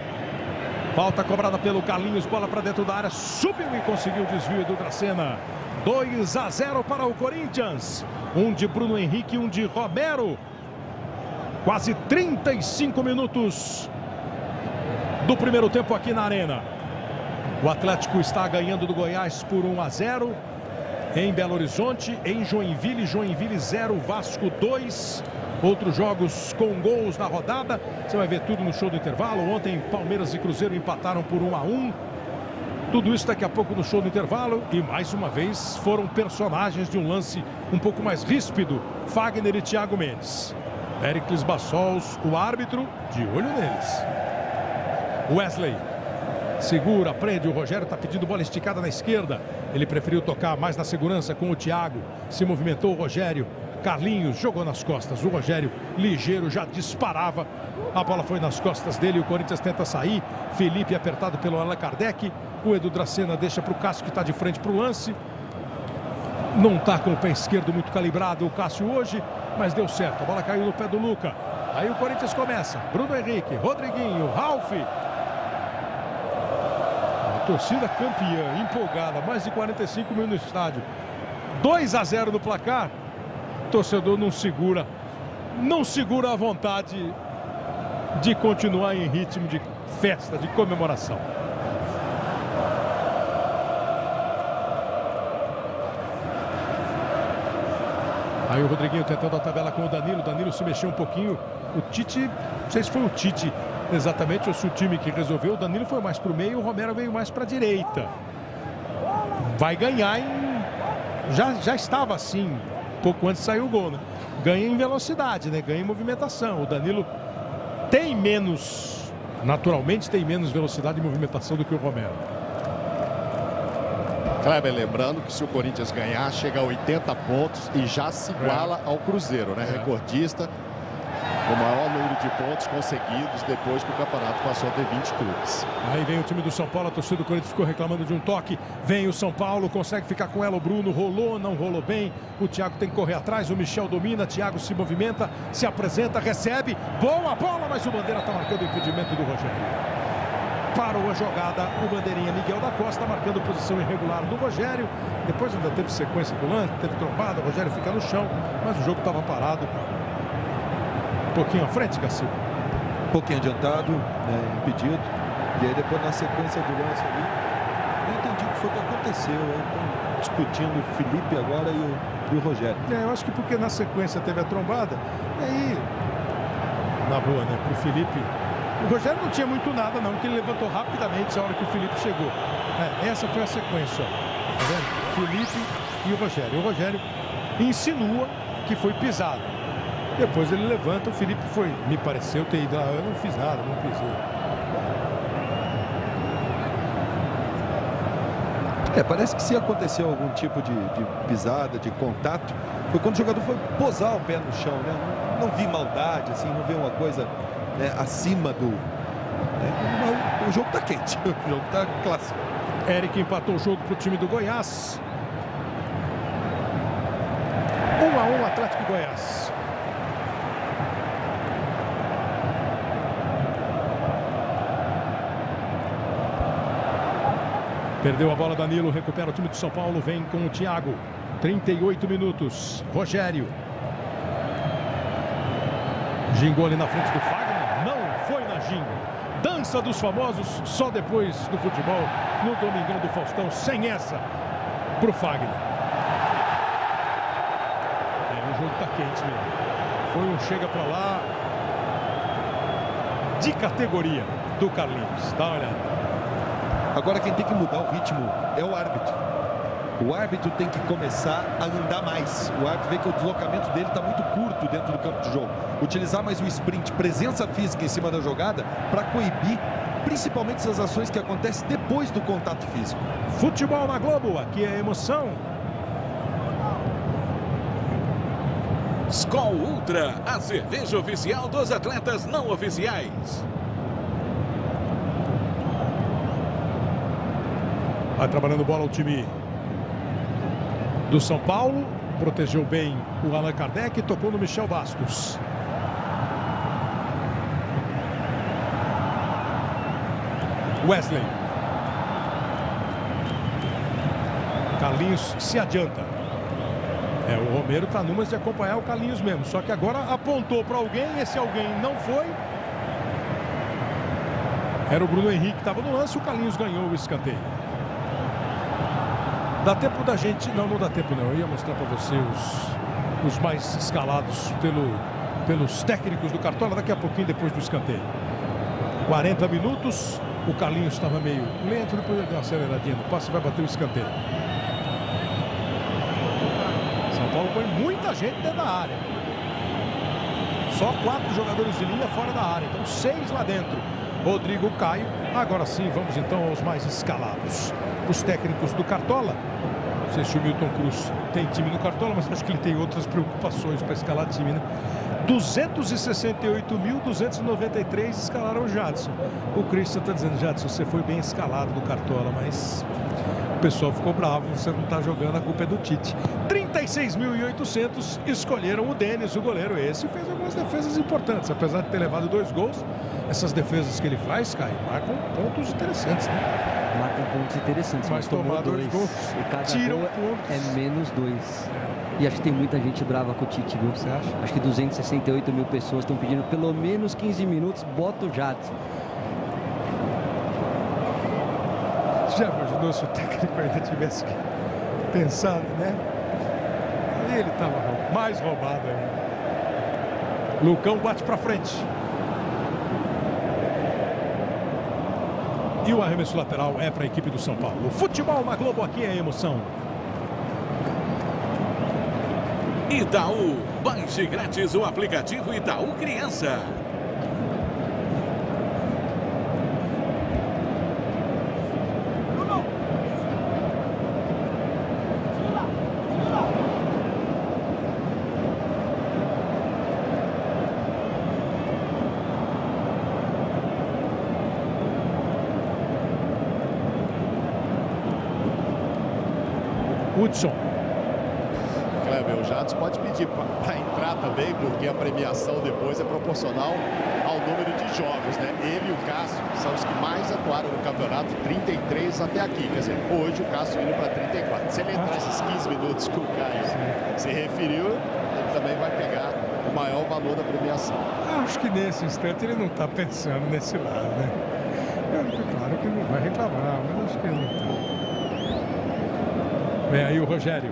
Falta cobrada pelo Carlinhos, bola para dentro da área, subiu e conseguiu o desvio do Dracena. 2-0 para o Corinthians, um de Bruno Henrique e um de Romero. Quase 35 minutos do primeiro tempo aqui na Arena. O Atlético está ganhando do Goiás por 1-0 em Belo Horizonte, em Joinville 0, Vasco 2. Outros jogos com gols na rodada. Você vai ver tudo no show do intervalo. Ontem Palmeiras e Cruzeiro empataram por 1-1. Tudo isso daqui a pouco no show do intervalo. E mais uma vez foram personagens de um lance um pouco mais ríspido. Fagner e Thiago Mendes. Péricles Bassols, o árbitro, de olho neles. Wesley segura, prende, o Rogério está pedindo bola esticada na esquerda. Ele preferiu tocar mais na segurança com o Thiago. Se movimentou o Rogério. Carlinhos jogou nas costas. O Rogério, ligeiro, já disparava. A bola foi nas costas dele. O Corinthians tenta sair. Felipe apertado pelo Allan Kardec. O Edu Dracena deixa para o Cássio, que está de frente para o lance. Não está com o pé esquerdo muito calibrado o Cássio hoje, mas deu certo. A bola caiu no pé do Luca. Aí o Corinthians começa. Bruno Henrique, Rodriguinho, Ralf. A torcida campeã, empolgada. Mais de 45 mil no estádio. 2-0 no placar. O torcedor não segura a vontade de continuar em ritmo de festa, de comemoração. Aí o Rodriguinho tentando a tabela com o Danilo se mexeu um pouquinho. O Tite, não sei se foi o Tite exatamente ou se o time que resolveu. O Danilo foi mais para o meio, o Romero veio mais para a direita. Vai ganhar em... Já estava assim, pouco antes de sair o gol, né? Ganha em velocidade, né? Ganha em movimentação. O Danilo tem menos, naturalmente tem menos velocidade e movimentação do que o Romero. Kleber, lembrando que se o Corinthians ganhar, chega a 80 pontos e já se iguala ao Cruzeiro, né? Recordista, o maior número de pontos conseguidos depois que o campeonato passou a ter 20 clubes. Aí vem o time do São Paulo, a torcida do Corinthians ficou reclamando de um toque. Vem o São Paulo, consegue ficar com ela, o Bruno rolou, não rolou bem. O Thiago tem que correr atrás, o Michel domina, Thiago se movimenta, se apresenta, recebe. Boa bola, mas o Bandeira está marcando o impedimento do Rogério. Parou a jogada, o bandeirinha Miguel da Costa marcando posição irregular do Rogério. Depois ainda teve sequência do lance, teve trombada, o Rogério fica no chão, mas o jogo estava parado. Um pouquinho à frente, Garcia. Um pouquinho adiantado, impedido. E aí depois na sequência do lance ali, eu entendi o que foi que aconteceu. Estão discutindo o Felipe agora e o Rogério. Eu acho que porque na sequência teve a trombada, e aí, na boa, né, pro Felipe... O Rogério não tinha muito nada, não, porque ele levantou rapidamente a hora que o Felipe chegou. Essa foi a sequência, ó. Tá vendo? Felipe e o Rogério. O Rogério insinua que foi pisado. Depois ele levanta, o Felipe foi, me pareceu ter ido lá, eu não fiz nada, não pisei. Parece que se aconteceu algum tipo de pisada, de contato, foi quando o jogador foi posar o pé no chão, né? Não vi maldade, assim, não vi uma coisa... acima do... O jogo tá quente, o jogo tá clássico. Eric empatou o jogo pro time do Goiás. 1-1 Atlético e Goiás. Perdeu a bola Danilo, recupera o time do São Paulo, vem com o Thiago. 38 minutos. Rogério. Gingou ali na frente do Fagner. Foi na ginga. Dança dos famosos só depois do futebol. No Domingão do Faustão, sem essa, pro Fagner. O jogo tá quente mesmo. Foi um chega pra lá de categoria do Carlinhos. Dá uma olhada. Agora quem tem que mudar o ritmo é o árbitro. O árbitro tem que começar a andar mais. O árbitro vê que o deslocamento dele está muito curto dentro do campo de jogo. Utilizar mais o sprint, presença física em cima da jogada para coibir principalmente essas ações que acontecem depois do contato físico. Futebol na Globo, aqui é emoção. Skol Ultra, a cerveja oficial dos atletas não oficiais. Vai trabalhando bola o time do São Paulo, protegeu bem o Allan Kardec e tocou no Michel Bastos. Wesley. Carlinhos se adianta. O Romero está numas de acompanhar o Carlinhos mesmo, só que agora apontou para alguém, esse alguém não foi. Era o Bruno Henrique que estava no lance, o Carlinhos ganhou o escanteio. Dá tempo da gente... Não dá tempo não. Eu ia mostrar para você os mais escalados pelos técnicos do Cartola daqui a pouquinho depois do escanteio. 40 minutos. O Carlinhos estava meio lento, depois ele deu uma aceleradinha no passe e vai bater o escanteio. São Paulo põe muita gente dentro da área. Só 4 jogadores de linha fora da área. Então 6 lá dentro. Rodrigo, Caio. Agora sim, vamos então aos mais escalados. Os técnicos do Cartola. Não sei se o Milton Cruz tem time no Cartola, mas acho que ele tem outras preocupações para escalar time, né? 268.293 escalaram o Jadson. O Christian está dizendo: Jadson, você foi bem escalado no Cartola, mas o pessoal ficou bravo, você não está jogando, a culpa é do Tite. 36.800 escolheram o Denis, o goleiro. Esse fez algumas defesas importantes, apesar de ter levado 2 gols. Essas defesas que ele faz, Caio, marcam pontos interessantes, né? Marcam pontos interessantes, mas tomou 2 gols. E cada Tiram gol pontos. é menos 2. E acho que tem muita gente brava com o Tite, viu? Você acha? Acho que 268 mil pessoas estão pedindo pelo menos 15 minutos, bota o Jadson. Já imaginou se o técnico ainda tivesse pensado, né? ali ele estava mais roubado ainda. Lucão bate para frente. E o arremesso lateral é para a equipe do São Paulo. O futebol na Globo, aqui é emoção. Itaú, baixe grátis o aplicativo Itaú Criança. Hudson. Kleber, o Jadson pode pedir para entrar também, porque a premiação depois é proporcional ao número de jogos, né? Ele e o Cássio são os que mais atuaram no campeonato, 33 até aqui. Quer dizer, hoje o Cássio indo para 34. Se ele entrar esses 15 minutos que o Caio se referiu, ele também vai pegar o maior valor da premiação. Acho que nesse instante ele não está pensando nesse lado, né? Claro que não vai reclamar, mas acho que ele não está. Vem aí o Rogério.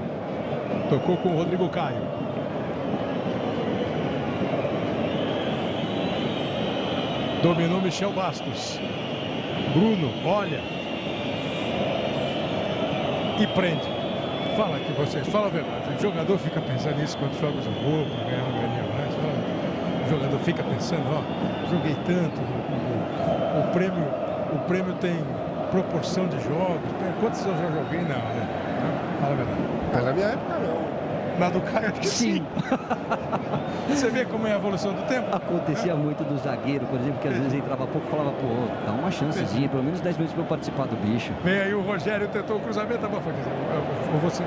Tocou com o Rodrigo Caio. Dominou Michel Bastos. Bruno, olha. E prende. Fala aqui vocês, fala a verdade. O jogador fica pensando nisso quando joga os roupa, ganha uma graninha mais. O jogador fica pensando, ó, joguei tanto. O prêmio tem proporção de jogos. Quantos eu já joguei? Não, né? Fala a verdade. Mas na minha época não. Na do Caio, acho que sim. Você vê como é a evolução do tempo? Acontecia muito do zagueiro, por exemplo, que às vezes entrava pouco e falava, pô, dá uma chancezinha, pelo menos 10 minutos para eu participar do bicho. Vem aí o Rogério, tentou o cruzamento, tá bom, ou você...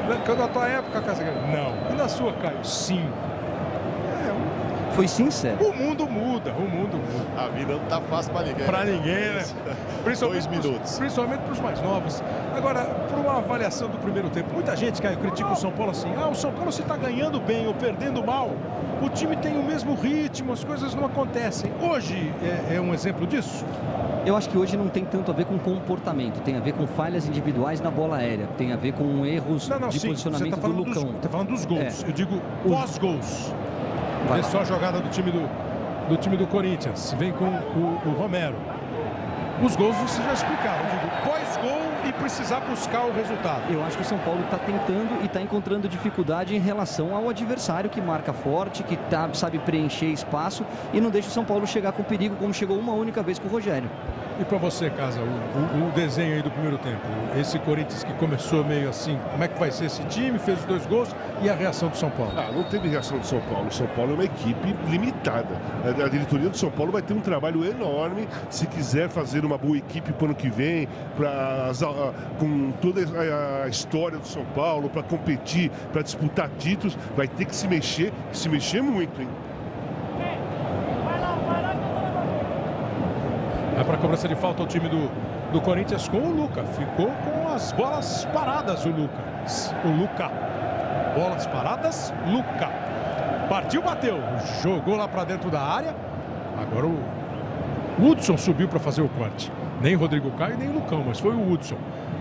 Na tua época, Casagrande? Não. E na sua, Caio? Sim. Foi sincero. O mundo muda, o mundo muda. A vida não tá fácil para ninguém. Para ninguém, né? Principalmente 2 minutos. Principalmente para os mais novos. Agora, por uma avaliação do primeiro tempo, muita gente, Caio, critica o São Paulo assim. Ah, o São Paulo se está ganhando bem ou perdendo mal, o time tem o mesmo ritmo, as coisas não acontecem. Hoje é um exemplo disso? Eu acho que hoje não tem tanto a ver com comportamento, tem a ver com falhas individuais na bola aérea, tem a ver com erros de posicionamento do Lucão. Você está falando dos gols, eu digo pós-gols. Vê só a jogada do time do Corinthians. Vem com o Romero. Os gols você já explicaram. Eu digo, pós-gol e precisar buscar o resultado. Eu acho que o São Paulo está tentando e está encontrando dificuldade em relação ao adversário que marca forte, que sabe preencher espaço e não deixa o São Paulo chegar com perigo como chegou uma única vez com o Rogério. E para você, Casa, o desenho aí do primeiro tempo, esse Corinthians que começou meio assim, como é que vai ser esse time, fez os 2 gols e a reação do São Paulo? Não teve reação do São Paulo. O São Paulo é uma equipe limitada. A diretoria do São Paulo vai ter um trabalho enorme se quiser fazer uma boa equipe para o ano que vem, com toda a história do São Paulo, para competir, para disputar títulos, vai ter que se mexer muito, hein? É para cobrança de falta o time do Corinthians com o Luca. Ficou com as bolas paradas o Luca. Bolas paradas, Luca. Partiu, bateu. Jogou lá para dentro da área. Agora o Hudson subiu para fazer o corte. Nem Rodrigo Caio, nem o Lucão, mas foi o Hudson.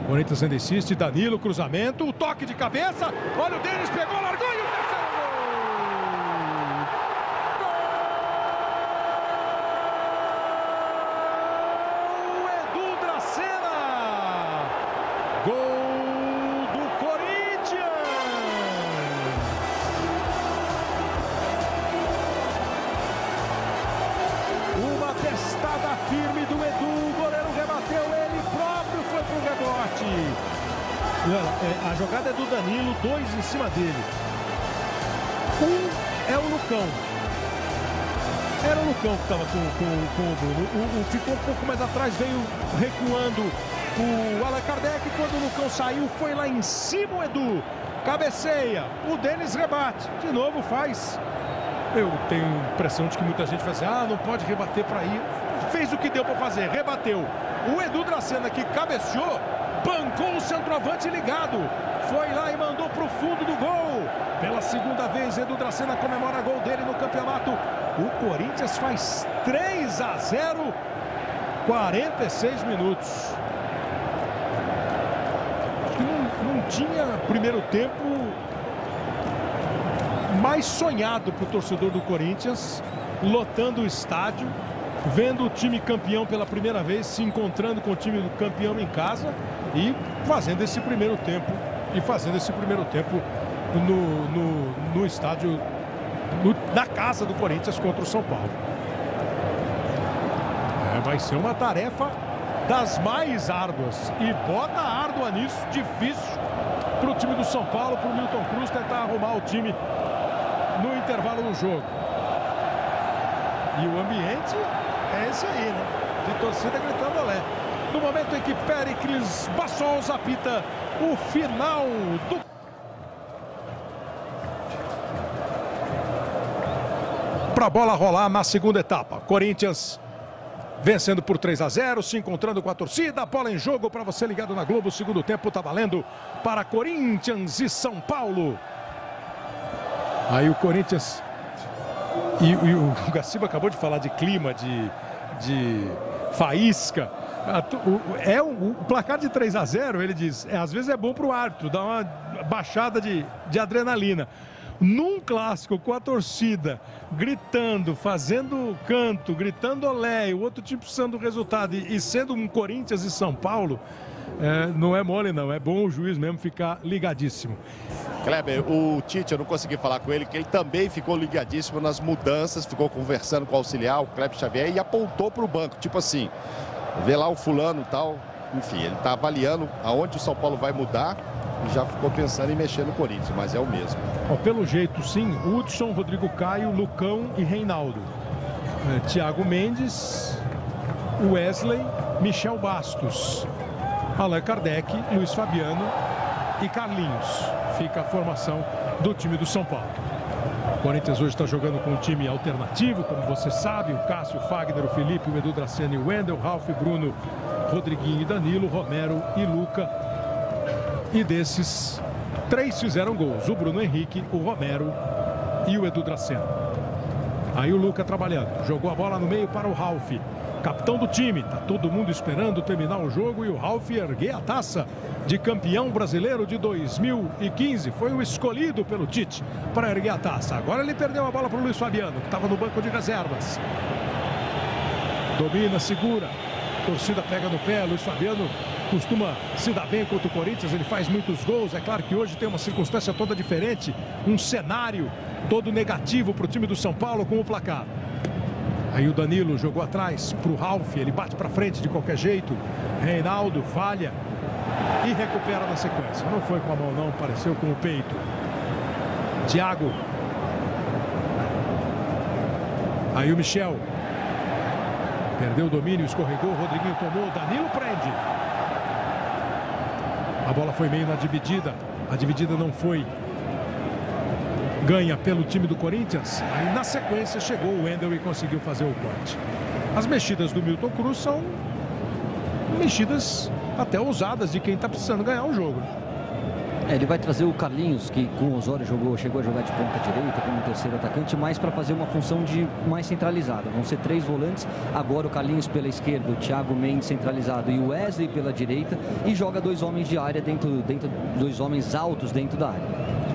Corinthians ainda insiste. Danilo, cruzamento. O toque de cabeça. Olha o Denis, pegou, largou e o terceiro gol. Gol do Corinthians! Uma testada firme do Edu, o goleiro rebateu, ele próprio foi pro rebote. A jogada é do Danilo, 2 em cima dele. É o Lucão. Era o Lucão que estava com o Bruno. Ficou um pouco mais atrás, veio recuando o Allan Kardec. Quando o Lucão saiu, foi lá em cima o Edu. Cabeceia, o Denis rebate. De novo faz. Eu tenho a impressão de que muita gente vai dizer, não pode rebater para ir. Fez o que deu para fazer, rebateu. O Edu Dracena que cabeceou, bancou o centroavante ligado. Foi lá e mandou para o fundo do gol. Pela segunda vez, Edu Dracena comemora gol dele no campeonato. O Corinthians faz 3-0, 46 minutos. Acho que não tinha primeiro tempo mais sonhado para o torcedor do Corinthians, lotando o estádio, vendo o time campeão pela primeira vez, se encontrando com o time do campeão em casa e fazendo esse primeiro tempo, no estádio, na casa do Corinthians contra o São Paulo. Vai ser uma tarefa das mais árduas, e bota árdua nisso, difícil para o time do São Paulo, para o Milton Cruz tentar arrumar o time no intervalo do jogo. E o ambiente é esse aí, né? De torcida gritando olé. No momento em que Péricles Bassols apita o final do... Para a bola rolar na segunda etapa. Corinthians vencendo por 3-0, se encontrando com a torcida. Bola em jogo para você ligado na Globo. O segundo tempo tá valendo para Corinthians e São Paulo. Aí o Corinthians... E o Gaciba acabou de falar de clima, de faísca. O placar de 3-0, ele diz, às vezes é bom para o árbitro, dá uma baixada de adrenalina. Num clássico com a torcida gritando, fazendo canto, gritando olé, o outro time precisando do resultado e sendo um Corinthians e São Paulo, não é mole não, é bom o juiz mesmo ficar ligadíssimo. Kleber, o Tite, eu não consegui falar com ele, que ele também ficou ligadíssimo nas mudanças, ficou conversando com o auxiliar, o Kleber Xavier, e apontou para o banco, tipo assim, vê lá o fulano e tal, enfim, ele está avaliando aonde o São Paulo vai mudar e já ficou pensando em mexer no Corinthians, mas é o mesmo. Pelo jeito, sim, Hudson, Rodrigo Caio, Lucão e Reinaldo. Thiago Mendes, Wesley, Michel Bastos, Allan Kardec, Luiz Fabiano e Carlinhos. Fica a formação do time do São Paulo. O Corinthians hoje está jogando com um time alternativo, como você sabe, o Cássio, o Fagner, o Felipe, o Edu Dracena e o Wendel, Ralf, Bruno, Rodriguinho e Danilo, Romero e Luca. E desses, 3 fizeram gols, o Bruno Henrique, o Romero e o Edu Dracena. Aí o Luca trabalhando, jogou a bola no meio para o Ralf, capitão do time. Tá todo mundo esperando terminar o jogo e o Ralf erguer a taça de campeão brasileiro de 2015. Foi o escolhido pelo Tite para erguer a taça. Agora ele perdeu a bola para o Luiz Fabiano, que estava no banco de reservas. Domina, segura, torcida pega no pé. Luiz Fabiano costuma se dar bem contra o Corinthians, ele faz muitos gols. É claro que hoje tem uma circunstância toda diferente, um cenário todo negativo para o time do São Paulo com o placar. Aí o Danilo jogou atrás para o Ralf, ele bate para frente de qualquer jeito. Reinaldo falha e recupera na sequência. Não foi com a mão não, pareceu com o peito. Thiago. Aí o Michel. Perdeu o domínio, escorregou, o Rodriguinho tomou, Danilo prende. A bola foi meio na dividida, a dividida não foi ganha pelo time do Corinthians. Aí na sequência chegou o Wendel e conseguiu fazer o corte. As mexidas do Milton Cruz são mexidas até ousadas de quem está precisando ganhar o jogo. Ele vai trazer o Carlinhos, que com o Osório chegou a jogar de ponta direita como terceiro atacante, mais para fazer uma função de mais centralizada. Vão ser 3 volantes, agora o Carlinhos pela esquerda, o Thiago Mendes centralizado e o Wesley pela direita, e joga 2 homens de área dentro 2 homens altos dentro da área.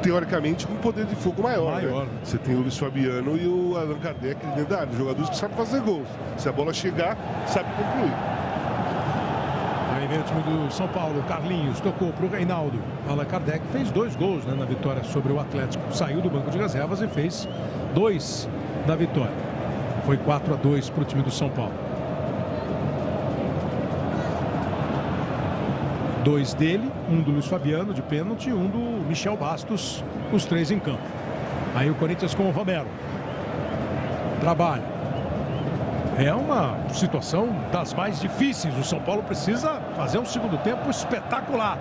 Teoricamente com um poder de fogo maior. Né? Você tem o Luiz Fabiano e o Allan Kardec dentro da área, jogadores que sabem fazer gols. Se a bola chegar, sabe concluir. Aí vem o time do São Paulo, Carlinhos tocou para o Reinaldo. Allan Kardec fez 2 gols, né, na vitória sobre o Atlético. Saiu do banco de reservas e fez 2 na vitória. Foi 4-2 para o time do São Paulo. 2 dele, um do Luiz Fabiano de pênalti e um do Michel Bastos, os 3 em campo. Aí o Corinthians com o Romero. Trabalha. É uma situação das mais difíceis. O São Paulo precisa fazer um segundo tempo espetacular.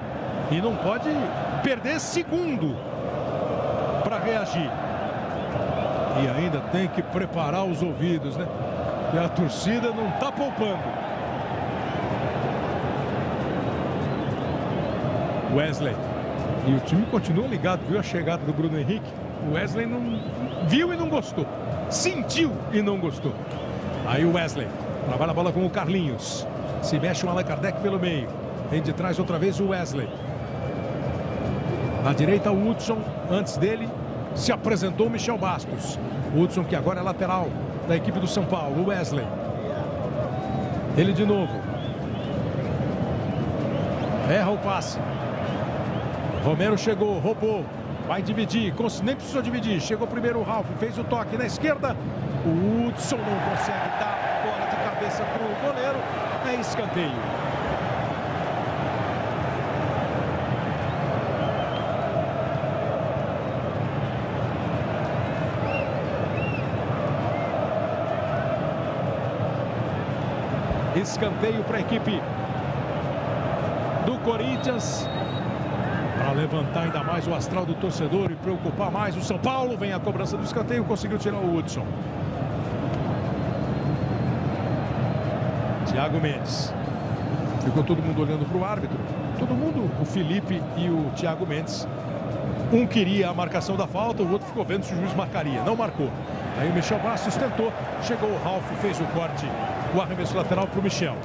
E não pode perder segundo para reagir. E ainda tem que preparar os ouvidos, né? E a torcida não está poupando. Wesley. E o time continua ligado, viu a chegada do Bruno Henrique? O Wesley não viu e não gostou. Sentiu e não gostou. Aí o Wesley trabalha a bola com o Carlinhos. Se mexe o Allan Kardec pelo meio. Vem de trás outra vez o Wesley. Na direita o Hudson. Antes dele Se apresentou o Michel Bastos. O Hudson, que agora é lateral da equipe do São Paulo. O Wesley. Ele de novo. Erra o passe. Romero chegou, roubou. Vai dividir, nem precisou dividir. Chegou primeiro o Ralf, fez o toque na esquerda. O Hudson não consegue dar bola de cabeça para o goleiro. É escanteio. Escanteio para a equipe do Corinthians. Para levantar ainda mais o astral do torcedor e preocupar mais o São Paulo. Vem a cobrança do escanteio, conseguiu tirar o Hudson. Thiago Mendes. Ficou todo mundo olhando para o árbitro. Todo mundo, o Felipe e o Thiago Mendes. Um queria a marcação da falta, o outro ficou vendo se o juiz marcaria. Não marcou. Aí o Michel Bastos tentou. Chegou o Ralf, fez o corte. O arremesso lateral para o Michel.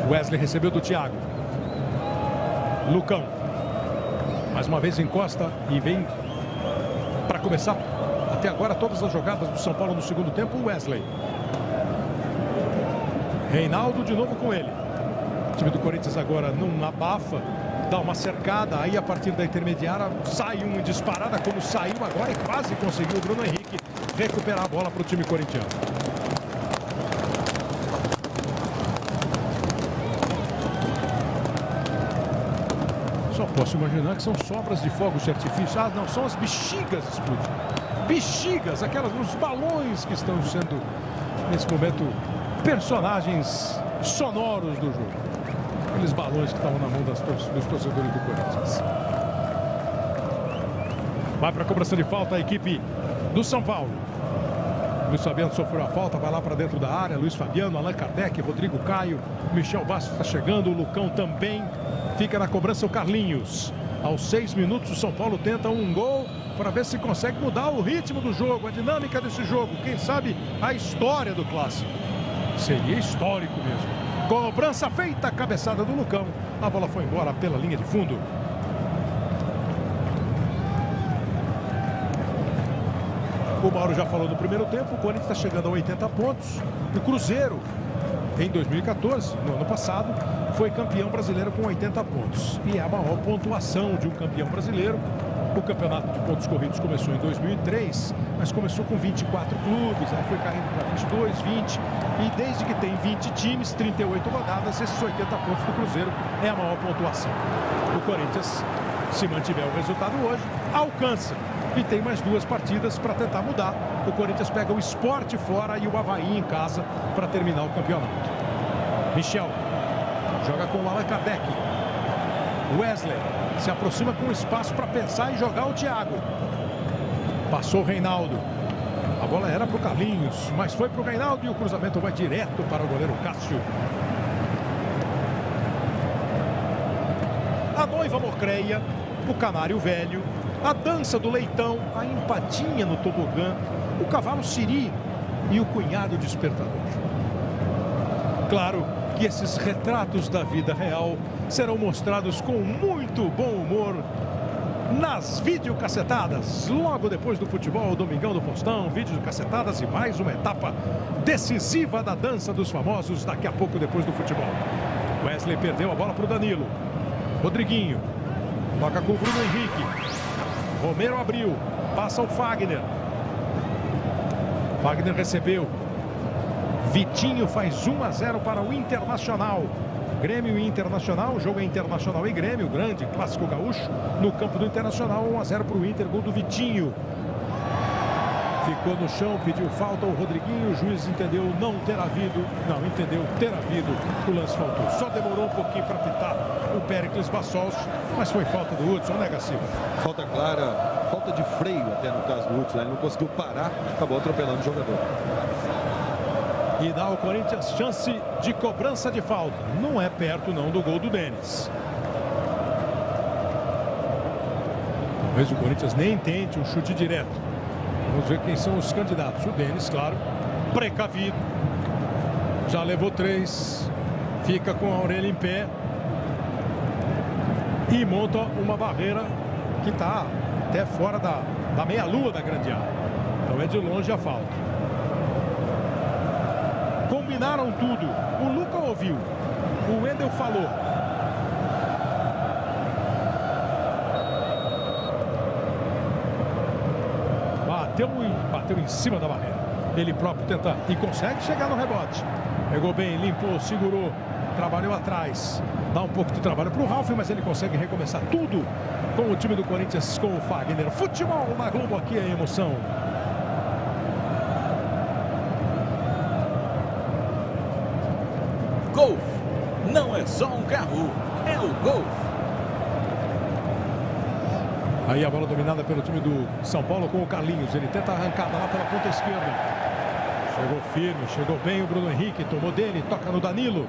Wesley recebeu do Thiago. Lucão. Mais uma vez encosta e vem para começar até agora todas as jogadas do São Paulo no segundo tempo. O Wesley. Reinaldo de novo com ele. O time do Corinthians agora não abafa. Dá uma cercada. Aí a partir da intermediária sai um disparada como saiu agora e quase conseguiu o Bruno Henrique recuperar a bola para o time corintiano. Só posso imaginar que são sobras de fogos de artifício. Ah, não, são as bexigas explodindo. Bexigas, os balões que estão sendo, nesse momento, personagens sonoros do jogo. Aqueles balões que estavam na mão dos torcedores do Corinthians. Vai para a cobrança de falta a equipe do São Paulo. Luiz Fabiano sofreu a falta, vai lá para dentro da área. Luiz Fabiano, Allan Kardec, Rodrigo Caio, Michel Bastos está chegando, o Lucão também. Fica na cobrança o Carlinhos. Aos 6 minutos o São Paulo tenta um gol para ver se consegue mudar o ritmo do jogo, a dinâmica desse jogo. Quem sabe a história do clássico. Seria histórico mesmo. Cobrança feita, cabeçada do Lucão. A bola foi embora pela linha de fundo. O Mauro já falou no primeiro tempo, o Corinthians está chegando a 80 pontos. O Cruzeiro, em 2014, no ano passado, foi campeão brasileiro com 80 pontos. E é a maior pontuação de um campeão brasileiro. O campeonato de pontos corridos começou em 2003, mas começou com 24 clubes, aí foi caindo para 22, 20. E desde que tem 20 times, 38 rodadas, esses 80 pontos do Cruzeiro é a maior pontuação. O Corinthians, se mantiver o resultado hoje, alcança. E tem mais 2 partidas para tentar mudar. O Corinthians pega o Sport fora e o Avaí em casa para terminar o campeonato. Michel joga com o Allan Kardec. Wesley se aproxima com espaço para pensar em jogar o Thiago. Passou o Reinaldo. A bola era para o Carlinhos, mas foi para o Reinaldo e o cruzamento vai direto para o goleiro Cássio. A noiva Mocreia, o canário velho, a dança do leitão, a empadinha no tobogã, o cavalo Siri e o cunhado despertador. Claro que esses retratos da vida real serão mostrados com muito bom humor nas videocassetadas. Logo depois do futebol, o Domingão do Faustão, videocassetadas e mais uma etapa decisiva da dança dos famosos daqui a pouco depois do futebol. Wesley perdeu a bola para o Danilo. Rodriguinho toca com o Bruno Henrique. Romero abriu, passa o Fagner. Fagner recebeu. Vitinho faz 1-0 para o Internacional. Grêmio e Internacional, o jogo é Internacional e Grêmio, grande clássico gaúcho. No campo do Internacional, 1-0 para o Inter, gol do Vitinho. Ficou no chão, pediu falta o Rodriguinho, o juiz entendeu não ter havido, entendeu ter havido, o lance faltou. Só demorou um pouquinho para pitar o Péricles Bassols, mas foi falta do Hudson, né, Gaciba? Falta clara, falta de freio até no caso do Hudson, ele não conseguiu parar, acabou atropelando o jogador. E dá ao Corinthians chance de cobrança de falta. Não é perto não do gol do Denis. Talvez o Corinthians nem tente um chute direto. Vamos ver quem são os candidatos. O Denis, claro, precavido. Já levou 3. Fica com a orelha em pé. E monta uma barreira que está até fora da meia-lua da grande área. Então é de longe a falta. Combinaram tudo. O Luca ouviu. O Wendel falou. Bateu em cima da barreira. Ele próprio tenta e consegue chegar no rebote. Pegou bem, limpou, segurou, trabalhou atrás. Dá um pouco de trabalho para o Ralf, mas ele consegue recomeçar tudo com o time do Corinthians, com o Fagner. Futebol na Globo, aqui é emoção. Golf não é só um carro, é o Golf. Aí a bola dominada pelo time do São Paulo com o Carlinhos. Ele tenta a arrancada lá pela ponta esquerda. Chegou firme, chegou bem o Bruno Henrique. Tomou dele, toca no Danilo.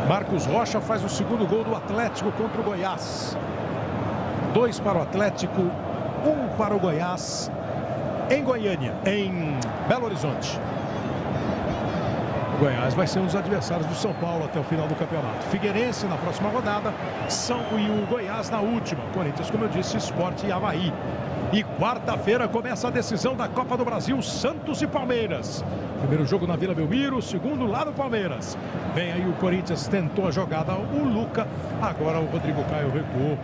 Marcos Rocha faz o segundo gol do Atlético contra o Goiás. 2 para o Atlético, 1 para o Goiás. Em Goiânia, em Belo Horizonte. O Goiás vai ser um dos adversários do São Paulo até o final do campeonato. Figueirense na próxima rodada, e o Goiás na última. Corinthians, como eu disse, Sport e Avaí. E quarta-feira começa a decisão da Copa do Brasil, Santos e Palmeiras. Primeiro jogo na Vila Belmiro, segundo lá no Palmeiras. Vem aí o Corinthians, tentou a jogada, o Luca. Agora o Rodrigo Caio recuou,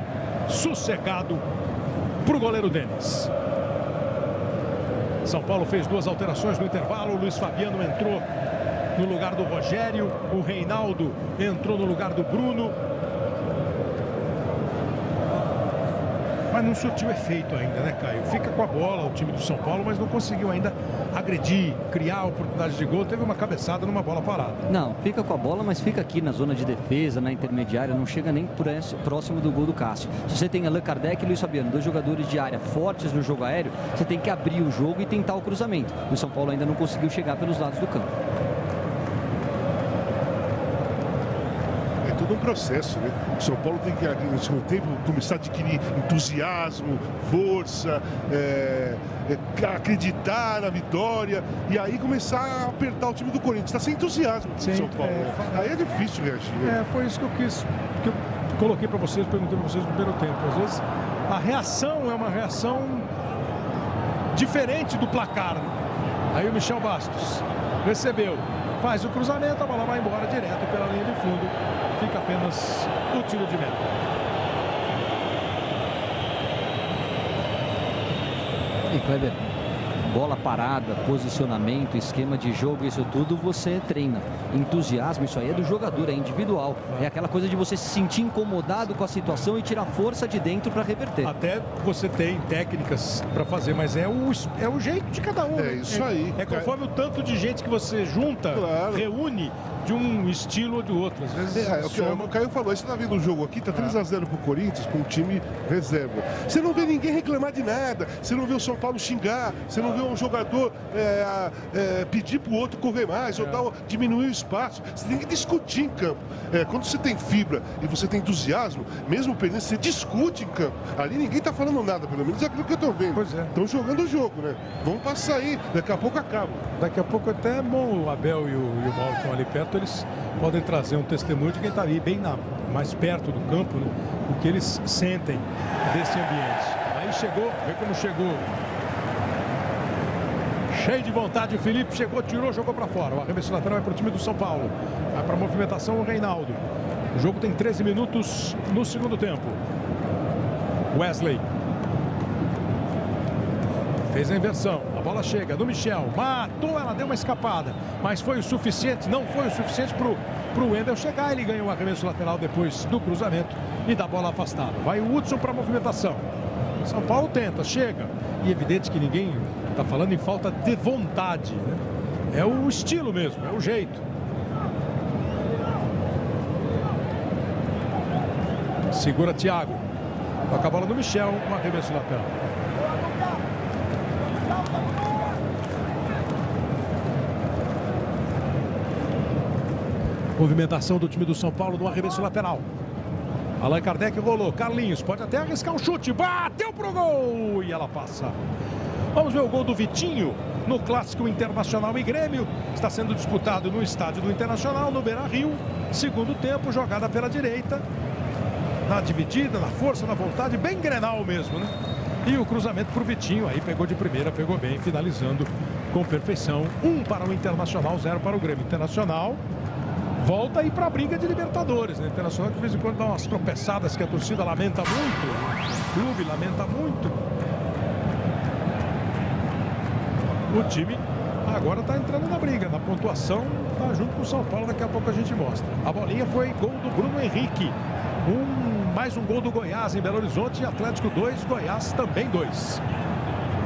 sossegado para o goleiro Denis. São Paulo fez 2 alterações no intervalo. O Luiz Fabiano entrou no lugar do Rogério. O Reinaldo entrou no lugar do Bruno. Mas não surtiu efeito ainda, né, Caio? Fica com a bola o time do São Paulo, mas não conseguiu ainda agredir, criar oportunidades de gol. Teve uma cabeçada numa bola parada. Não, fica com a bola, mas fica aqui na zona de defesa, na intermediária. Não chega nem próximo do gol do Cássio. Se você tem Allan Kardec e Luiz Fabiano, 2 jogadores de área fortes no jogo aéreo, você tem que abrir o jogo e tentar o cruzamento. O São Paulo ainda não conseguiu chegar pelos lados do campo. Todo um processo, né? O São Paulo tem que, no segundo tempo, começar a adquirir entusiasmo, força, acreditar na vitória e aí começar a apertar o time do Corinthians. Está sem entusiasmo o São Paulo. Aí é difícil reagir. Né? Foi isso que eu coloquei para vocês, perguntei para vocês no primeiro tempo. Às vezes a reação é uma reação diferente do placar. Aí o Michel Bastos recebeu, faz o cruzamento, a bola vai embora direto pela linha de fundo. Fica apenas o tiro de meta. E Kleber, bola parada, posicionamento, esquema de jogo, isso tudo você treina. Entusiasmo, isso aí é do jogador, é individual. É aquela coisa de você se sentir incomodado com a situação e tirar força de dentro para reverter. Até você tem técnicas para fazer, mas é o jeito de cada um. É isso aí. É conforme o tanto de gente que você junta, reúne de um estilo ou do outro. Às vezes o Caio falou, você tá vendo o jogo aqui, tá 3-0 pro Corinthians com o time reserva. Você não vê ninguém reclamar de nada, você não vê o São Paulo xingar, você não vê um jogador pedir pro outro correr mais, ou diminuir o espaço. Você tem que discutir em campo. Quando você tem fibra e você tem entusiasmo, mesmo perdendo, você discute em campo. Ali ninguém tá falando nada, pelo menos é aquilo que eu tô vendo. Pois é. Estão jogando o jogo, né? Vamos passar aí, daqui a pouco acaba. Daqui a pouco até é bom o Abel e o Mauro estão ali perto, eles podem trazer um testemunho de quem está ali bem mais perto do campo, né? O que eles sentem desse ambiente. Aí chegou, vê como chegou. Cheio de vontade, o Felipe chegou, tirou, jogou para fora. O arremesso lateral é para o time do São Paulo. Vai para a movimentação o Reinaldo. O jogo tem 13 minutos no segundo tempo. Wesley. Fez a inversão, a bola chega do Michel, matou, ela deu uma escapada, mas foi o suficiente, não foi o suficiente para o Wendel chegar. Ele ganhou o arremesso lateral depois do cruzamento e da bola afastada. Vai o Hudson para a movimentação. São Paulo tenta, chega, e evidente que ninguém está falando em falta de vontade, né? É o estilo mesmo, é o jeito. Segura Thiago, toca a bola do Michel, um arremesso lateral. Movimentação do time do São Paulo no arremesso lateral. Allan Kardec rolou. Carlinhos pode até arriscar um chute. Bateu pro gol e ela passa. Vamos ver o gol do Vitinho. no clássico Internacional e Grêmio. Está sendo disputado no estádio do Internacional, no Beira-Rio. Segundo tempo, jogada pela direita. Na dividida, na força, na vontade, bem Grenal mesmo, né? E o cruzamento para o Vitinho, aí pegou de primeira, pegou bem, finalizando com perfeição. 1 para o Internacional, 0 para o Grêmio. Internacional volta aí para a briga de Libertadores, né? Internacional que de vez em quando dá umas tropeçadas que a torcida lamenta muito, o clube lamenta muito. O time agora está entrando na briga, na pontuação, está junto com o São Paulo, daqui a pouco a gente mostra. A bolinha foi gol do Bruno Henrique. Mais um gol do Goiás em Belo Horizonte, Atlético 2, Goiás também 2.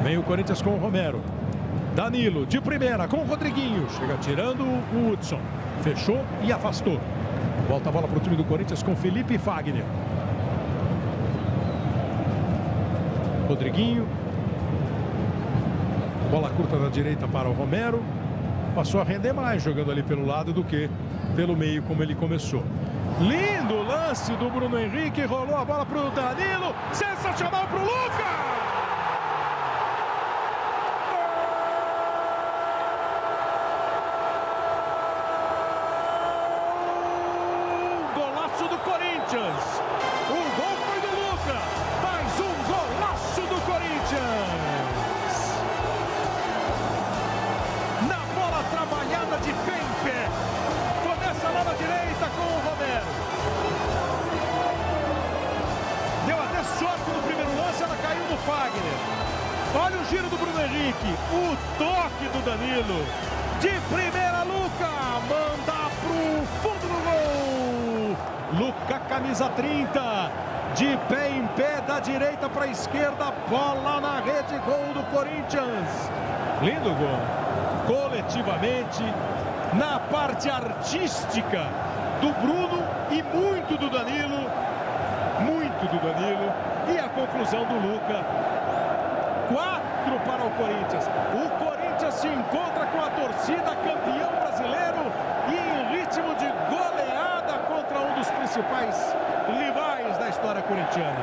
Vem o Corinthians com o Romero. Danilo de primeira com o Rodriguinho. Chega tirando o Hudson. Fechou e afastou. Volta a bola para o time do Corinthians com Felipe e Fagner. Rodriguinho. Bola curta na direita para o Romero. Passou a render mais jogando ali pelo lado do que pelo meio como ele começou. Lindo lance do Bruno Henrique. Rolou a bola para o Danilo. Sensacional para o Lucas. Do Corinthians. O gol foi do Lucas. Mais um golaço do Corinthians. Na bola trabalhada de pé em pé. Começa lá na direita com o Romero. Deu até sorte no primeiro lance, ela caiu no Fagner. Olha o giro do Bruno Henrique. O toque do Danilo. De primeira, Lucas. Manda pro fundo do gol. Luca, camisa 30, de pé em pé, da direita para a esquerda, bola na rede, gol do Corinthians. Lindo gol. Coletivamente, na parte artística do Bruno e muito do Danilo. E a conclusão do Luca. 4 para o Corinthians. O Corinthians se encontra com a torcida, campeão brasileiro e em ritmo de goleada contra um dos principais rivais da história corintiana.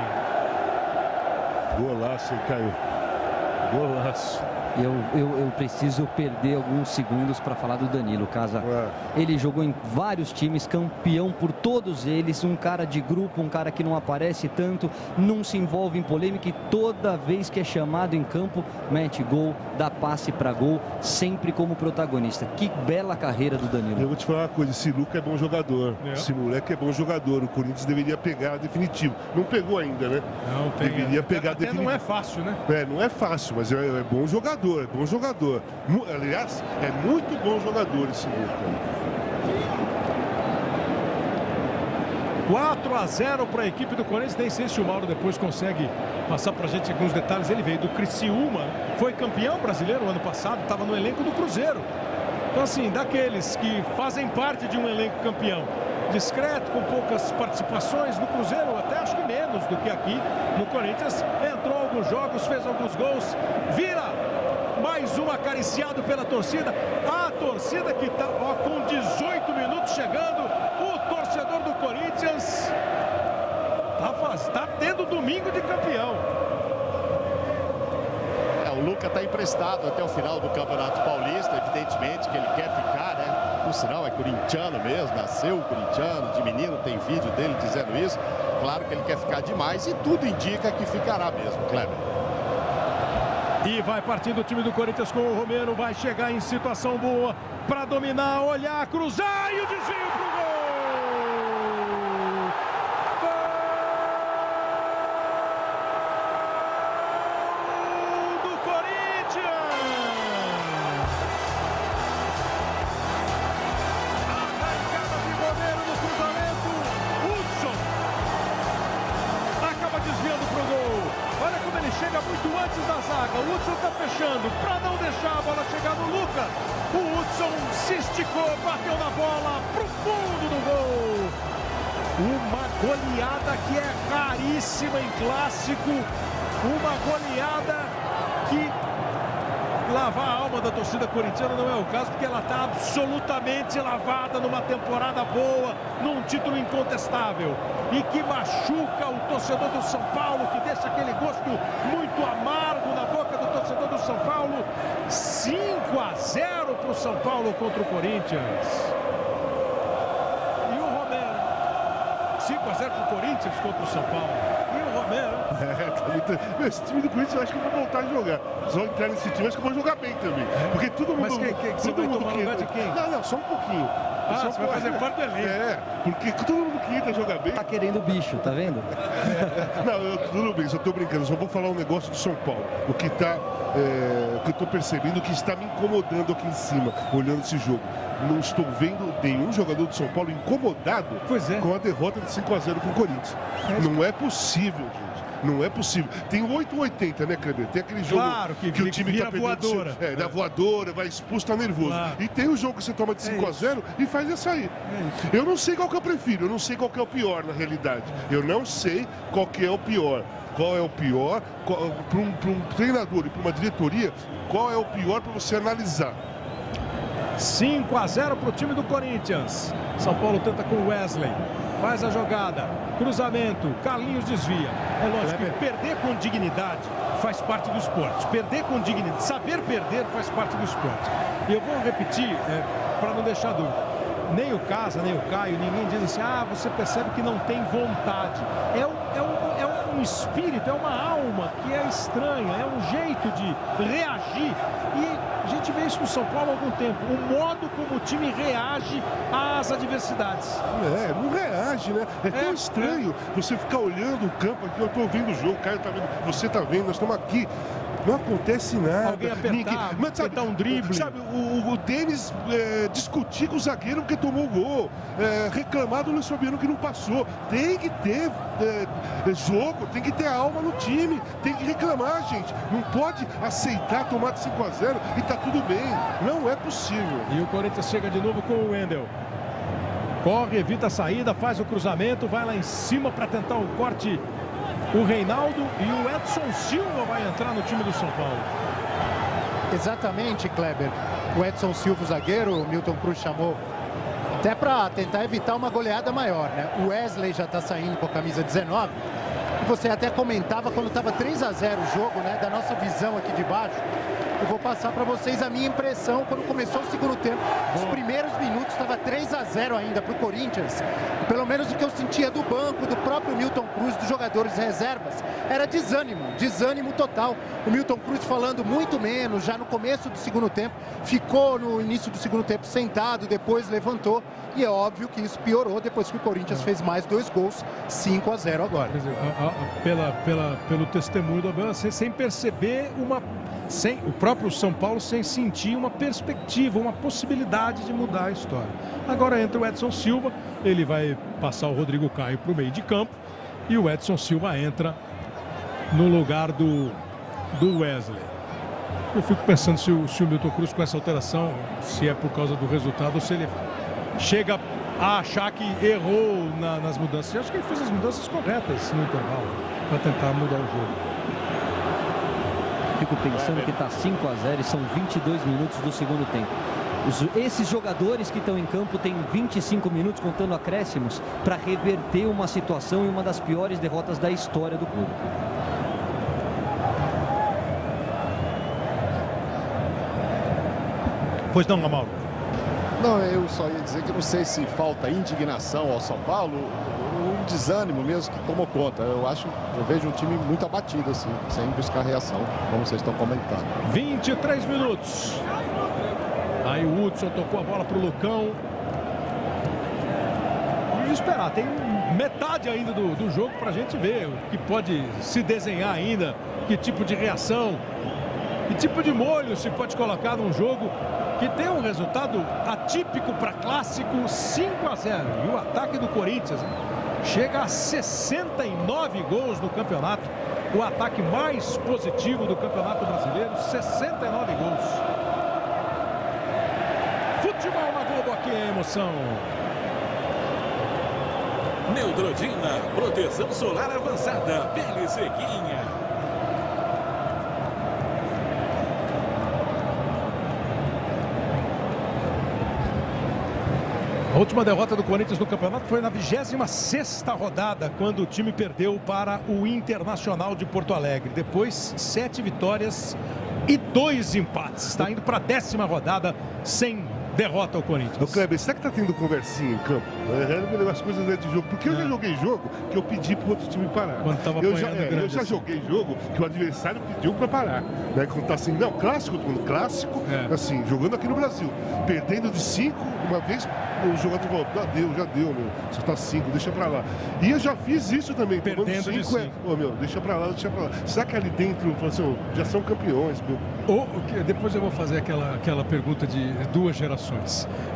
Golaço, hein, Caio? Golaço. Eu preciso perder alguns segundos para falar do Danilo, Casa. Ele jogou em vários times, campeão por todos eles, um cara de grupo, um cara que não aparece tanto, não se envolve em polêmica e toda vez que é chamado em campo, mete gol, dá passe para gol, sempre como protagonista. Que bela carreira do Danilo. Eu vou te falar uma coisa, esse Luca é bom jogador, esse moleque é bom jogador, o Corinthians deveria pegar definitivo. Não pegou ainda, né? Não, deveria pegar até definitivo. Não é fácil, né? Não é fácil, mas é bom jogador. É bom jogador. Aliás, é muito bom jogador esse Lucas. 4-0 para a equipe do Corinthians. Nem sei se o Mauro depois consegue passar para a gente alguns detalhes. Ele veio do Criciúma, foi campeão brasileiro ano passado, estava no elenco do Cruzeiro. Então, assim, daqueles que fazem parte de um elenco campeão, discreto, com poucas participações no Cruzeiro, até acho que menos do que aqui no Corinthians, entrou alguns jogos, fez alguns gols, vira mais um acariciado pela torcida. A torcida que está com 18 minutos chegando. O torcedor do Corinthians está tendo domingo de campeão. O Lucas está emprestado até o final do Campeonato Paulista. Evidentemente que ele quer ficar, né? Por sinal, é corintiano mesmo, nasceu corintiano, de menino, tem vídeo dele dizendo isso. Claro que ele quer ficar demais e tudo indica que ficará mesmo, Kleber. E vai partindo o time do Corinthians com o Romero. Vai chegar em situação boa para dominar, olhar, cruzar e o desvio pro gol! Gol do Corinthians! Arrancada de Romero no cruzamento. Hudson acaba desviando pro gol. Olha como ele chega muito antes da zaga. O Hudson está fechando para não deixar a bola chegar no Lucas. O Hudson se esticou, bateu na bola pro fundo do gol. Uma goleada que é raríssima em clássico. Uma goleada que lavar a alma da torcida corintiana não é o caso, porque ela está absolutamente lavada numa temporada boa, num título incontestável. E que machuca o torcedor do São Paulo, que deixa aquele gosto muito amargo na boca do torcedor do São Paulo. 5-0 para o São Paulo contra o Corinthians. E o Romero. 5-0 para o Corinthians contra o São Paulo. E o Romero. Esse time do Corinthians eu acho que eu vou voltar a jogar. Se eu entrar nesse time, acho que eu vou jogar bem também. Porque todo mundo... Mas você vai tomar lugar de quem? Não, só um pouquinho. Você vai fazer parte do elenco. Porque todo mundo que entra jogar bem... Tá querendo o bicho, tá vendo? Não, tudo bem, só tô brincando. Só vou falar um negócio do São Paulo. O que eu tô percebendo, que está me incomodando aqui em cima, olhando esse jogo. Não estou vendo nenhum jogador do São Paulo incomodado com a derrota de 5-0 com o Corinthians. Não é possível, gente. Não é possível. Tem o 8-80, né, Kleber? Tem aquele jogo que o time tá perdendo. Da voadora, vai expulso, tá nervoso. Claro. E tem o jogo que você toma de 5-0 e faz essa aí. Eu não sei qual que eu prefiro, eu não sei qual que é o pior na realidade. Eu não sei qual que é o pior. Qual é o pior? Para um treinador e para uma diretoria, qual é o pior para você analisar? 5-0 para o time do Corinthians. São Paulo tenta com o Wesley. Faz a jogada. Cruzamento. Carlinhos desvia. É lógico que perder com dignidade faz parte do esporte. Perder com dignidade. Saber perder faz parte do esporte. E eu vou repetir para não deixar dúvida. Nem o Casa, nem o Caio, ninguém diz assim, você percebe que não tem vontade. É um espírito, é uma alma que é estranha, é um jeito de reagir. E a gente vê isso no São Paulo há algum tempo. O modo como o time reage às adversidades. Não reage, né? É tão estranho você ficar olhando o campo aqui. Eu tô ouvindo o jogo, o Caio tá vendo, você tá vendo, nós estamos aqui. Não acontece nada. Alguém apertar, mas sabe, um drible. Sabe, o Denis discutir com o zagueiro porque tomou o gol. Reclamar do Luiz Fabiano que não passou. Tem que ter jogo, tem que ter alma no time. Tem que reclamar, gente. Não pode aceitar tomar de 5-0 e tá tudo bem. Não é possível. E o Corinthians chega de novo com o Wendel. Corre, evita a saída, faz o cruzamento, vai lá em cima para tentar o corte. O Reinaldo e o Edson Silva vai entrar no time do São Paulo. Exatamente, Kleber. O Edson Silva, o zagueiro, o Milton Cruz chamou até para tentar evitar uma goleada maior, né? O Wesley já está saindo com a camisa 19. E você até comentava quando estava 3-0 o jogo, né? Da nossa visão aqui de baixo. Eu vou passar para vocês a minha impressão quando começou o segundo tempo. Os primeiros minutos estava 3-0 ainda para o Corinthians. Pelo menos o que eu sentia do banco, do próprio Milton Cruz, dos jogadores reservas, era desânimo total. O Milton Cruz falando muito menos, já no começo do segundo tempo, ficou no início do segundo tempo sentado, depois levantou. E é óbvio que isso piorou depois que o Corinthians fez mais 2 gols, 5-0 agora. Quer dizer, pelo testemunho do Abel, sem perceber o próprio São Paulo sem sentir uma perspectiva, uma possibilidade de mudar a história. Agora entra o Edson Silva, ele vai passar o Rodrigo Caio para o meio de campo e o Edson Silva entra no lugar do Wesley. Eu fico pensando se o Milton Cruz com essa alteração, se é por causa do resultado ou se ele chega a achar que errou nas mudanças. Eu acho que ele fez as mudanças corretas no intervalo para tentar mudar o jogo. Fico pensando que está 5-0 e são 22 minutos do segundo tempo. Esses jogadores que estão em campo têm 25 minutos, contando acréscimos, para reverter uma situação e uma das piores derrotas da história do clube. Pois não, Amauro? Não, eu só ia dizer que não sei se falta indignação ao São Paulo, um desânimo mesmo que tomou conta. Eu vejo um time muito abatido, assim, sem buscar reação, como vocês estão comentando. 23 minutos. Aí o Hudson tocou a bola para o Lucão. E esperar, tem metade ainda do jogo para a gente ver o que pode se desenhar ainda, que tipo de reação, que tipo de molho se pode colocar num jogo que tem um resultado atípico para clássico, 5-0. E o ataque do Corinthians chega a 69 gols no campeonato. O ataque mais positivo do Campeonato Brasileiro, 69 gols. Futebol na Globo, aqui é emoção. Neutrodina, proteção solar avançada, pele sequinha. A última derrota do Corinthians no campeonato foi na 26ª rodada, quando o time perdeu para o Internacional de Porto Alegre. Depois, 7 vitórias e 2 empates. Está indo para a 10ª rodada sem derrota ao Corinthians. Ô Kleber, será que tá tendo conversinha em campo? As coisas dentro de jogo. Porque eu já joguei jogo que eu pedi pro outro time parar. Quando tava eu apanhando já joguei jogo que o adversário pediu pra parar. Né? Quando tá assim, não, clássico, assim, jogando aqui no Brasil. Perdendo de 5, uma vez o jogador falou, já deu, meu. Você tá 5, deixa pra lá. E eu já fiz isso também. Perdendo de 5. Deixa pra lá. Será que ali dentro, assim, já são campeões, meu? Depois eu vou fazer aquela pergunta de 2 gerações.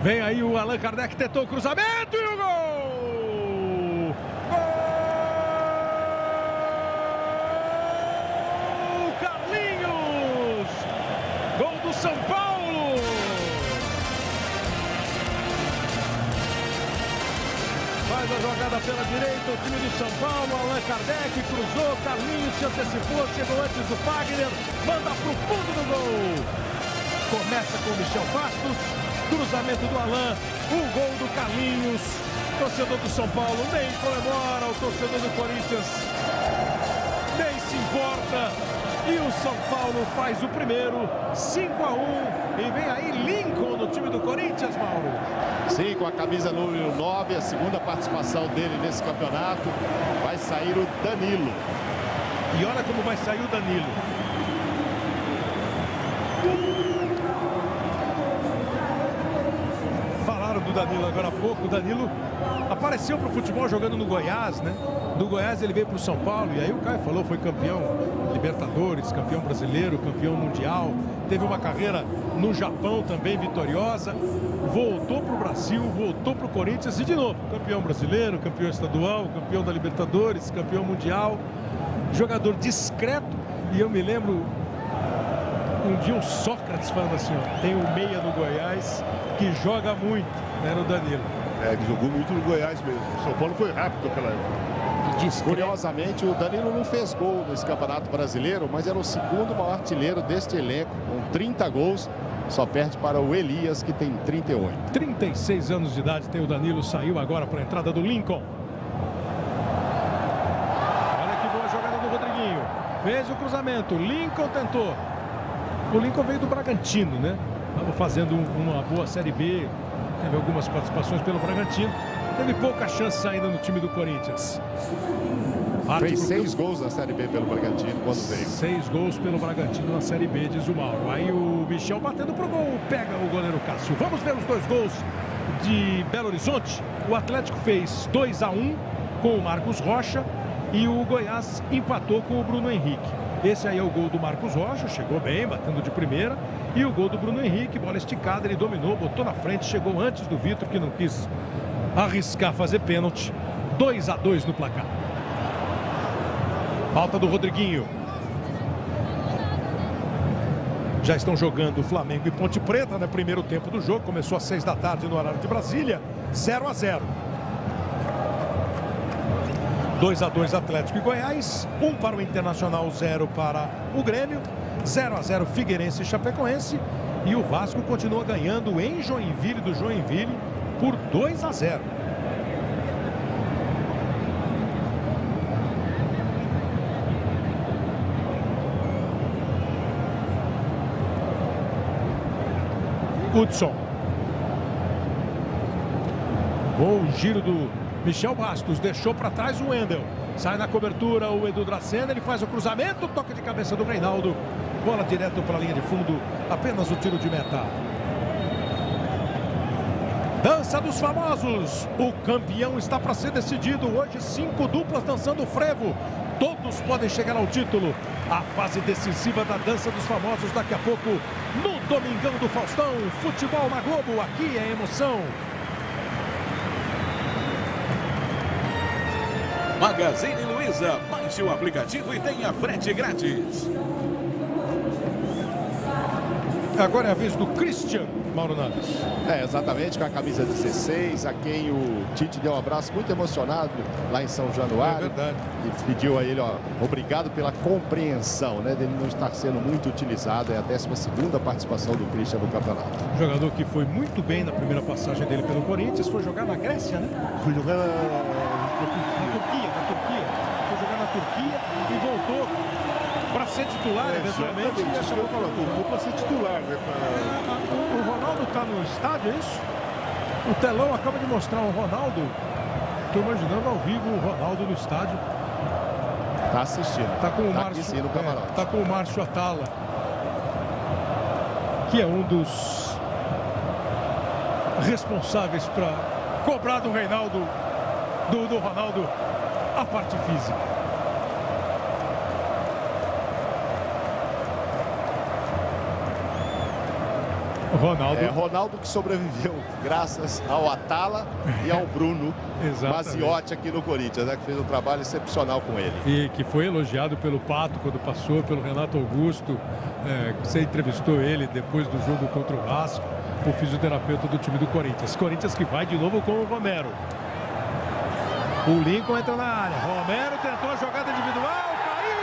Vem aí o Allan Kardec, tentou o cruzamento e o gol! Gol! Carlinhos! Gol do São Paulo! Faz a jogada pela direita, o time do São Paulo, Allan Kardec cruzou, Carlinhos se antecipou, chegou antes do Fagner, manda pro fundo do gol! Começa com o Michel Bastos. Cruzamento do Allan, o gol do Carlinhos. Torcedor do São Paulo nem comemora, o torcedor do Corinthians nem se importa. E o São Paulo faz o primeiro, 5-1. E vem aí Lincoln no time do Corinthians, Mauro. Sim, com a camisa número 9, a segunda participação dele nesse campeonato. Vai sair o Danilo. E olha como vai sair o Danilo. Do Danilo agora há pouco. O Danilo apareceu para o futebol jogando no Goiás, né? Do Goiás ele veio para o São Paulo e aí o Caio falou, foi campeão Libertadores, campeão brasileiro, campeão mundial, teve uma carreira no Japão também vitoriosa, voltou para o Brasil, voltou para o Corinthians e de novo, campeão brasileiro, campeão estadual, campeão da Libertadores, campeão mundial, jogador discreto. E eu me lembro um dia o Sócrates falando assim, ó, tem um meia no Goiás que joga muito, era o Danilo. Ele jogou muito no Goiás mesmo. O São Paulo foi rápido naquela época. Curiosamente, o Danilo não fez gol nesse Campeonato Brasileiro, mas era o segundo maior artilheiro deste elenco, com 30 gols. Só perde para o Elias, que tem 38. 36 anos de idade tem o Danilo, saiu agora para a entrada do Lincoln. Olha que boa jogada do Rodriguinho. Fez o cruzamento, Lincoln tentou. O Lincoln veio do Bragantino, né? Estava fazendo uma boa Série B, teve algumas participações pelo Bragantino, teve pouca chance ainda no time do Corinthians. Fez 6 gols na Série B pelo Bragantino quando veio. 6 gols pelo Bragantino na Série B, diz o Mauro. Aí o Michel batendo pro gol, pega o goleiro Cássio. Vamos ver os 2 gols de Belo Horizonte. O Atlético fez 2-1 com o Marcos Rocha e o Goiás empatou com o Bruno Henrique. Esse aí é o gol do Marcos Rocha, chegou bem, batendo de primeira. E o gol do Bruno Henrique, bola esticada, ele dominou, botou na frente, chegou antes do Vitor, que não quis arriscar fazer pênalti. 2-2 no placar. Falta do Rodriguinho. Já estão jogando Flamengo e Ponte Preta, né? Primeiro tempo do jogo, começou às 6 da tarde no horário de Brasília, 0-0. 2-2 Atlético e Goiás, 1 para o Internacional, 0 para o Grêmio, 0-0 Figueirense e Chapecoense, e o Vasco continua ganhando em Joinville, do Joinville, por 2-0. Hudson. Bom giro do Michel Bastos, deixou para trás o Wendel. Sai na cobertura o Edu Dracena, ele faz o cruzamento, toque de cabeça do Reinaldo. Bola direto para a linha de fundo, apenas o tiro de meta. Dança dos famosos, o campeão está para ser decidido. Hoje 5 duplas dançando o frevo. Todos podem chegar ao título. A fase decisiva da dança dos famosos daqui a pouco no Domingão do Faustão. Futebol na Globo, aqui é emoção. Magazine Luiza, baixe o aplicativo e tenha frete grátis. Agora é a vez do Christian, Mauro Naves. Exatamente, com a camisa 16, a quem o Tite deu um abraço muito emocionado lá em São Januário. É verdade. E pediu a ele, ó, obrigado pela compreensão, né, dele não estar sendo muito utilizado. É a 12ª participação do Christian no campeonato. Jogador que foi muito bem na primeira passagem dele pelo Corinthians, foi jogar na Grécia, né? Foi jogar na Turquia. Foi jogar na Turquia e voltou para ser titular, eventualmente. Para ser titular, né? O Ronaldo está no estádio, é isso? O telão acaba de mostrar o Ronaldo. Estou imaginando ao vivo o Ronaldo no estádio. Está assistindo. Está com o Tá Márcio. aqui sim, no camarote. Está com o Márcio Atala, que é um dos responsáveis para cobrar do Reinaldo, do Ronaldo, a parte física. Ronaldo que sobreviveu graças ao Atala e ao Bruno Maziotti aqui no Corinthians, né, que fez um trabalho excepcional com ele. E que foi elogiado pelo Pato quando passou, pelo Renato Augusto, que você entrevistou ele depois do jogo contra o Vasco, o fisioterapeuta do time do Corinthians. Corinthians que vai de novo com o Romero. O Lincoln entra na área. Romero tentou a jogada individual, caiu,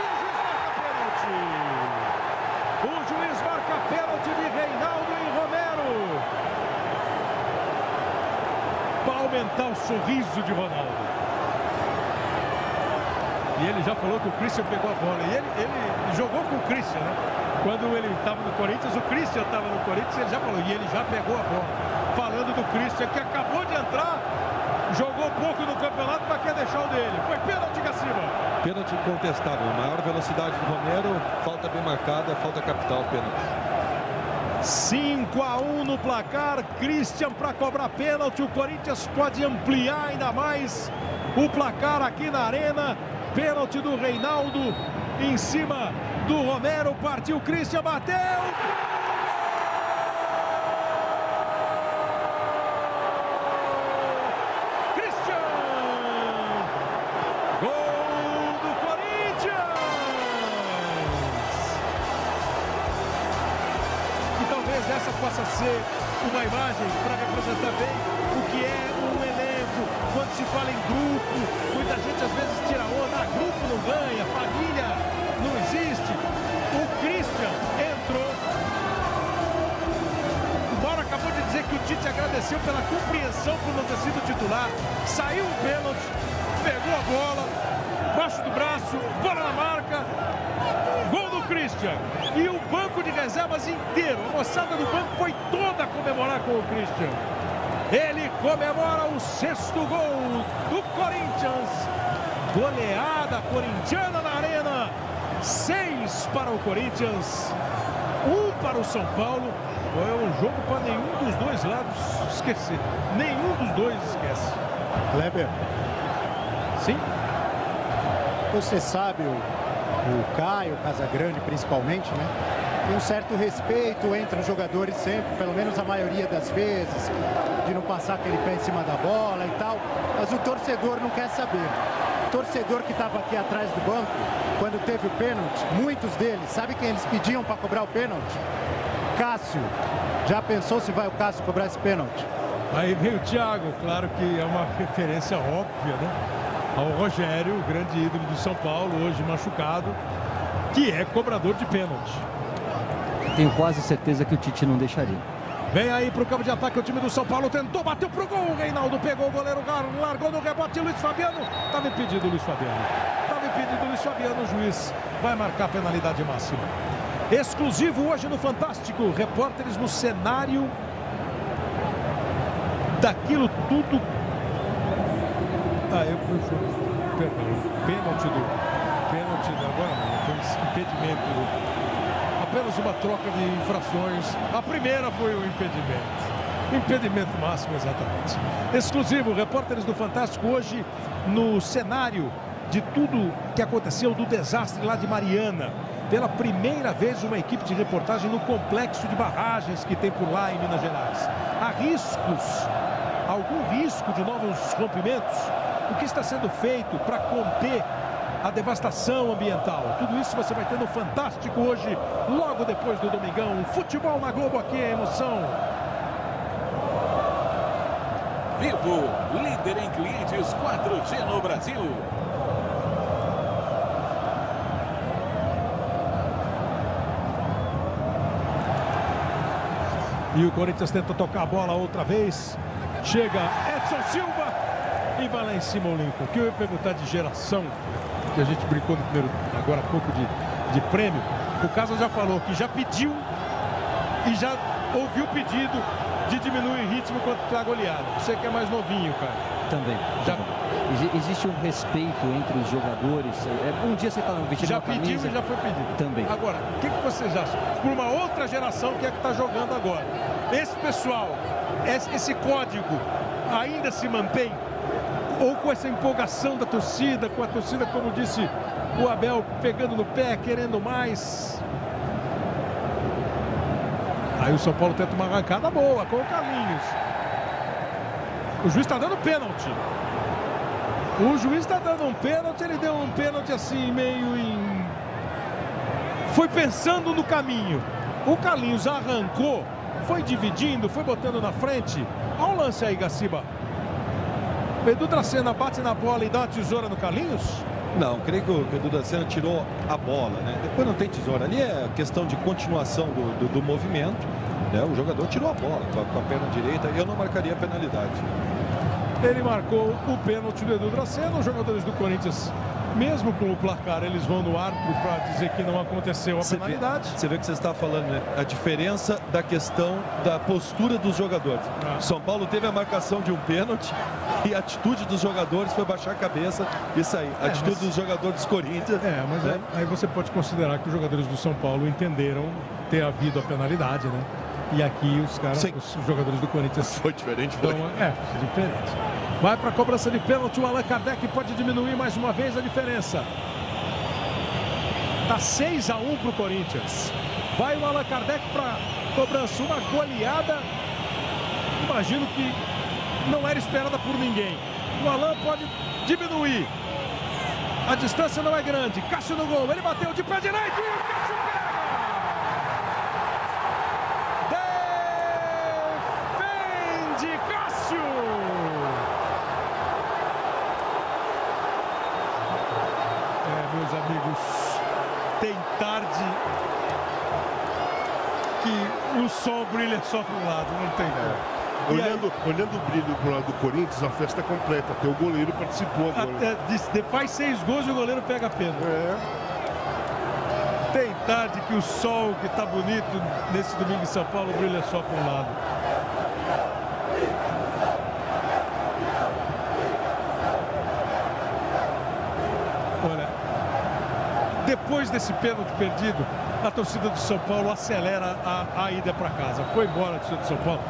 o juiz marca pênalti de Reinaldo e Romero. Para aumentar o sorriso de Ronaldo. E ele já falou que o Christian pegou a bola. E ele jogou com o Christian, né? Quando ele estava no Corinthians, o Christian estava no Corinthians, ele já falou. E ele já pegou a bola. Falando do Christian, que acabou de entrar, jogou pouco no campeonato, mas quer deixar o dele. Foi pênalti, Gaciba. Pênalti incontestável. Maior velocidade do Romero, falta bem marcada, falta capital, pênalti. 5-1 no placar. Christian para cobrar pênalti. O Corinthians pode ampliar ainda mais o placar aqui na Arena. Pênalti do Reinaldo em cima do Romero. Partiu Christian, bateu. Christian! Gol do Corinthians! E talvez essa possa ser uma imagem para representar bem o que é um elenco. Quando se fala em grupo, muita gente às vezes tira onda, grupo não ganha, família não existe. O Christian entrou. O Mauro acabou de dizer que o Tite agradeceu pela compreensão por não ter sido titular. Saiu o pênalti, pegou a bola, baixo do braço, bola na marca. Gol do Christian. E o banco de reservas inteiro, a moçada do banco foi toda a comemorar com o Christian. Ele comemora o 6º gol do Corinthians. Goleada corintiana na Arena. 6 para o Corinthians, 1 para o São Paulo. É um jogo para nenhum dos dois lados esquecer. Nenhum dos dois esquece. Kleber. Sim. Você sabe, o Caio, o Casagrande principalmente, né? Tem um certo respeito entre os jogadores sempre, pelo menos a maioria das vezes, de não passar aquele pé em cima da bola e tal. Mas o torcedor não quer saber. O torcedor que estava aqui atrás do banco, quando teve o pênalti, muitos deles, sabe quem eles pediam para cobrar o pênalti? Cássio. Já pensou se vai o Cássio cobrar esse pênalti? Aí veio o Thiago, claro que é uma referência óbvia, né? Ao Rogério, o grande ídolo do São Paulo, hoje machucado, que é cobrador de pênalti. Tenho quase certeza que o Tite não deixaria. Vem aí para o campo de ataque o time do São Paulo, tentou, bateu pro gol, o Reinaldo pegou o goleiro, largou no rebote, Luiz Fabiano, estava impedido o Luiz Fabiano. Estava impedido o Luiz Fabiano, o juiz vai marcar a penalidade máxima. Exclusivo hoje no Fantástico, repórteres no cenário daquilo tudo. Perdão, pênalti agora não, foi impedimento. Apenas uma troca de infrações. A primeira foi o impedimento. Impedimento máximo, exatamente. Exclusivo, repórteres do Fantástico hoje no cenário de tudo que aconteceu do desastre lá de Mariana. Pela primeira vez uma equipe de reportagem no complexo de barragens que tem por lá em Minas Gerais. Há riscos, algum risco de novos rompimentos? O que está sendo feito para conter a devastação ambiental? Tudo isso você vai ter no Fantástico hoje, logo depois do Domingão. Futebol na Globo, aqui é emoção. Vivo, líder em clientes 4G no Brasil. E o Corinthians tenta tocar a bola outra vez. Chega Edson Silva e vai lá em cima o Lincoln. Que eu ia perguntar de geração, que a gente brincou no primeiro, agora há pouco, de de prêmio, o Casa já falou que já pediu e já ouviu o pedido de diminuir o ritmo quando está goleado. Você que é mais novinho, cara. Também. Já... Existe um respeito entre os jogadores. Um dia você está vestindo já uma camisa... pediu e já foi pedido. Também. Agora, o que vocês acham? Por uma outra geração que é que está jogando agora. Esse pessoal, esse código ainda se mantém? Ou com essa empolgação da torcida, com a torcida, como disse o Abel, pegando no pé, querendo mais? Aí o São Paulo tenta uma arrancada boa com o Carlinhos. O juiz está dando pênalti. O juiz está dando um pênalti, ele deu um pênalti assim, meio em... Foi pensando no caminho. O Carlinhos arrancou, foi dividindo, foi botando na frente. Olha o lance aí, Gaciba. O Edu Dracena bate na bola e dá uma tesoura no Carlinhos? Não, creio que o Edu Dracena tirou a bola, né? Depois não tem tesoura. Ali é questão de continuação do movimento, né? O jogador tirou a bola com a perna direita e eu não marcaria a penalidade. Ele marcou o pênalti do Edu Dracena. Os jogadores do Corinthians, mesmo com o placar, eles vão no árbitro para dizer que não aconteceu a penalidade. Você vê que você está falando, né? A diferença da questão da postura dos jogadores. São Paulo teve a marcação de um pênalti e a atitude dos jogadores foi baixar a cabeça e sair. A atitude dos jogadores do Corinthians... Mas né? Aí você pode considerar que os jogadores do São Paulo entenderam ter havido a penalidade, né? E aqui os caras, os jogadores do Corinthians... Foi diferente, foi. Diferente. Vai para a cobrança de pênalti, o Allan Kardec pode diminuir mais uma vez a diferença. Tá 6-1 para o Corinthians. Vai o Allan Kardec para cobrança, uma goleada. Imagino que não era esperada por ninguém. O Allan pode diminuir. A distância não é grande. Cássio no gol, ele bateu de pé direito e o Cássio pega! Defende Cássio! Meus amigos, tem tarde que o sol brilha só para um lado, não tem como. Olhando o brilho pro lado do Corinthians, a festa é completa. Até o goleiro participou agora. Faz 6 gols e o goleiro pega a pena. Tem tarde que o sol que tá bonito nesse domingo em São Paulo brilha só para um lado. Olha, depois desse pênalti perdido, a torcida do São Paulo acelera a ida para casa. Foi embora a torcida do São Paulo.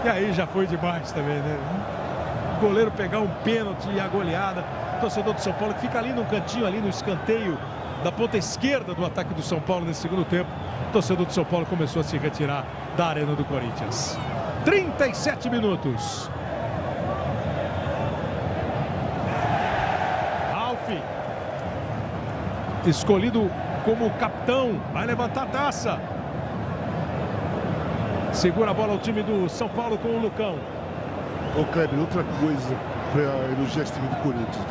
E aí já foi demais também, né? O goleiro pegar um pênalti e a goleada. O torcedor do São Paulo que fica ali no cantinho, ali no escanteio da ponta esquerda do ataque do São Paulo nesse segundo tempo. O torcedor do São Paulo começou a se retirar da arena do Corinthians. 37 minutos. Alf, escolhido como capitão, vai levantar a taça. Segura a bola o time do São Paulo com o Lucão. Ô Kleber, outra coisa para elogiar esse time do Corinthians.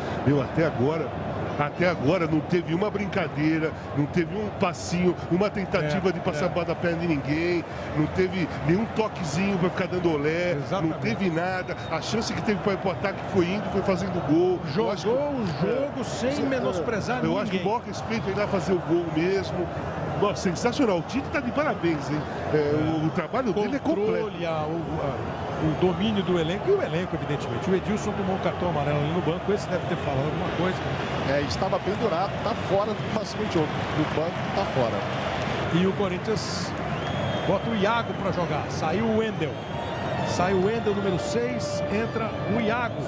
Até agora não teve uma brincadeira, não teve um passinho, uma tentativa de passar a bola da perna de ninguém, não teve nenhum toquezinho para ficar dando olé, Exatamente. Não teve nada. A chance que teve para ir para o ataque foi indo, foi fazendo gol. Jogou o jogo sem menosprezar ninguém. Eu acho que o maior respeito é ir lá fazer o gol mesmo. Nossa, sensacional. O Tite está de parabéns, hein? O trabalho dele é completo. O domínio do elenco e o elenco, evidentemente. O Edilson tomou um cartão amarelo ali no banco. Esse deve ter falado alguma coisa. Estava pendurado, está fora do próximo jogo. Do banco, está fora. E o Corinthians bota o Iago para jogar. Saiu o Wendel. Sai o Wendel, número 6. Entra o Iago,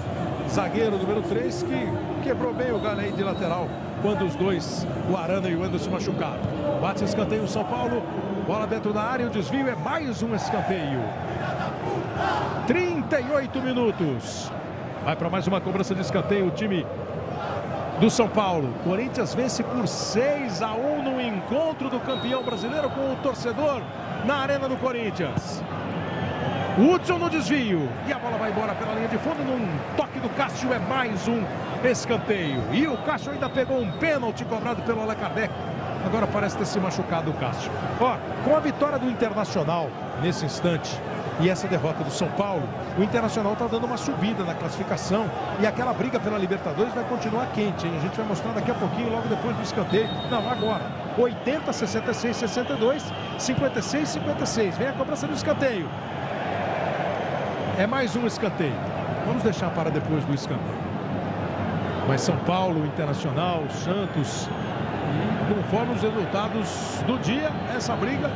zagueiro número 3, que quebrou bem o galho aí de lateral quando os dois, o Arana e o Wendel, se machucaram. Bate escanteio o São Paulo. Bola dentro da área. O desvio é mais um escanteio. 38 minutos. Vai para mais uma cobrança de escanteio o time do São Paulo. Corinthians vence por 6-1 no encontro do campeão brasileiro com o torcedor na arena do Corinthians. Hudson no desvio. E a bola vai embora pela linha de fundo. Num toque do Cássio é mais um escanteio. E o Cássio ainda pegou um pênalti cobrado pelo Allan Kardec. Agora parece ter se machucado o Cássio. Com a vitória do Internacional nesse instante e essa derrota do São Paulo, o Internacional está dando uma subida na classificação e aquela briga pela Libertadores vai continuar quente, hein? A gente vai mostrar daqui a pouquinho, logo depois do escanteio. Não, agora. 80, 66, 62, 56, 56. Vem a cobrança do escanteio. É mais um escanteio. Vamos deixar para depois do escanteio. Mas São Paulo, Internacional, Santos, conforme os resultados do dia, essa briga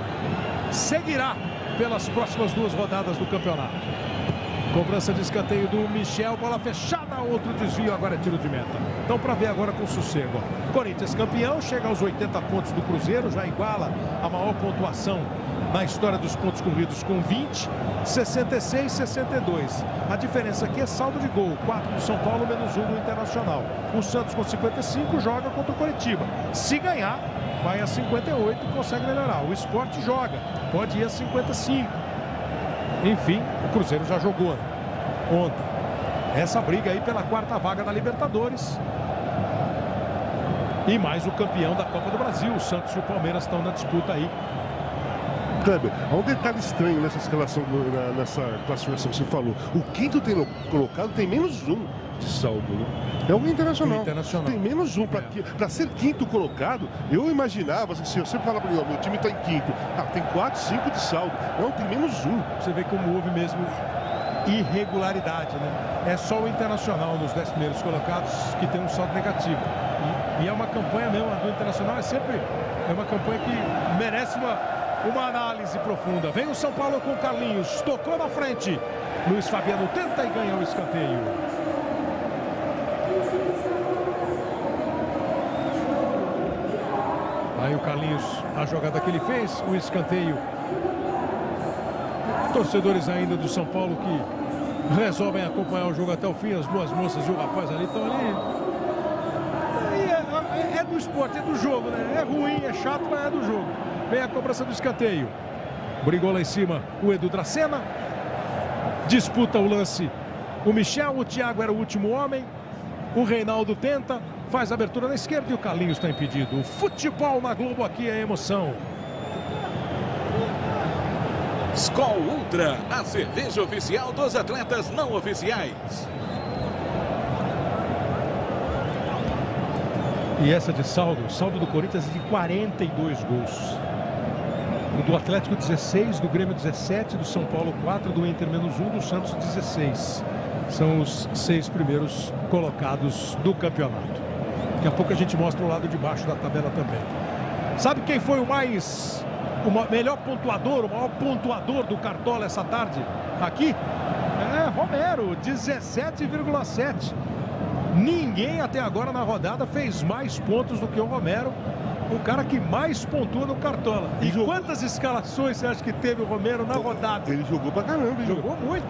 seguirá pelas próximas 2 rodadas do campeonato. Cobrança de escanteio do Michel, bola fechada, outro desvio, agora é tiro de meta. Então, para ver agora com sossego. Corinthians campeão, chega aos 80 pontos do Cruzeiro, já iguala a maior pontuação na história dos pontos corridos com 20, 66, 62. A diferença aqui é saldo de gol, 4 do São Paulo, menos 1 do Internacional. O Santos com 55 joga contra o Coritiba. Se ganhar, vai a 58 e consegue melhorar. O Sport joga, pode ir a 55. Enfim, o Cruzeiro já jogou ontem. Essa briga aí pela 4ª vaga da Libertadores. E mais o campeão da Copa do Brasil. O Santos e o Palmeiras estão na disputa aí. Kleber, há um detalhe estranho nessa escalação, nessa classificação que você falou. O quinto colocado tem menos 1 de saldo, né? É o Internacional. Tem menos 1. Para ser quinto colocado, eu imaginava, se eu sempre falava para mim, meu time está em quinto. Tem 4, 5 de saldo. Não, tem menos 1. Você vê como houve mesmo irregularidade, né? É só o Internacional nos 10 primeiros colocados que tem um saldo negativo. E é uma campanha mesmo, a do Internacional é uma campanha que merece uma análise profunda. Vem o São Paulo com o Carlinhos, tocou na frente. Luiz Fabiano tenta e ganha o escanteio. Aí o Carlinhos, a jogada que ele fez, o escanteio. Torcedores ainda do São Paulo que resolvem acompanhar o jogo até o fim. As 2 moças e o rapaz ali estão ali. É do esporte, é do jogo, né? É ruim, é chato, mas é do jogo. Vem a cobrança do escanteio. Brigou lá em cima o Edu Dracena. Disputa o lance o Michel. O Thiago era o último homem. O Reinaldo tenta. Faz a abertura na esquerda e o Carlinhos está impedido. O futebol na Globo aqui é emoção. Skol Ultra, a cerveja oficial dos atletas não oficiais. E essa de saldo, o saldo do Corinthians é de 42 gols. O do Atlético 16, do Grêmio 17, do São Paulo 4, do Inter menos 1, do Santos 16. São os 6 primeiros colocados do campeonato. Daqui a pouco a gente mostra o lado de baixo da tabela também. Sabe quem foi o melhor pontuador, o maior pontuador do Cartola essa tarde? Aqui? É Romero, 17,7. Ninguém até agora na rodada fez mais pontos do que o Romero. O cara que mais pontua no Cartola. E quantas escalações você acha que teve o Romero na rodada? Ele jogou pra caramba. Jogou muito.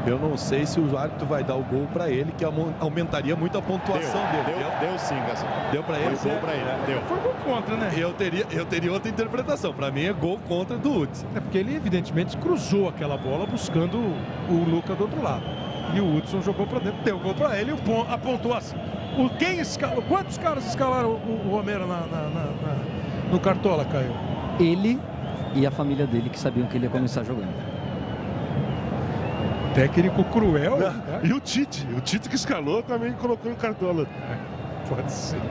Eu não sei se o árbitro vai dar o gol pra ele, que aumentaria muito a pontuação dele. Deu sim, Gazão. Deu pra ele? Foi gol pra ele. Deu. Foi gol contra, né? Eu teria outra interpretação. Pra mim é gol contra do Hudson. É porque ele evidentemente cruzou aquela bola buscando o Luca do outro lado. E o Hudson jogou pra dentro, deu gol pra ele. A pontuação. Quantos caras escalaram o Romero no Cartola, Caio? Ele e a família dele, que sabiam que ele ia começar jogando. Técnico cruel. E o Tite que escalou também colocou no Cartola. Pode ser.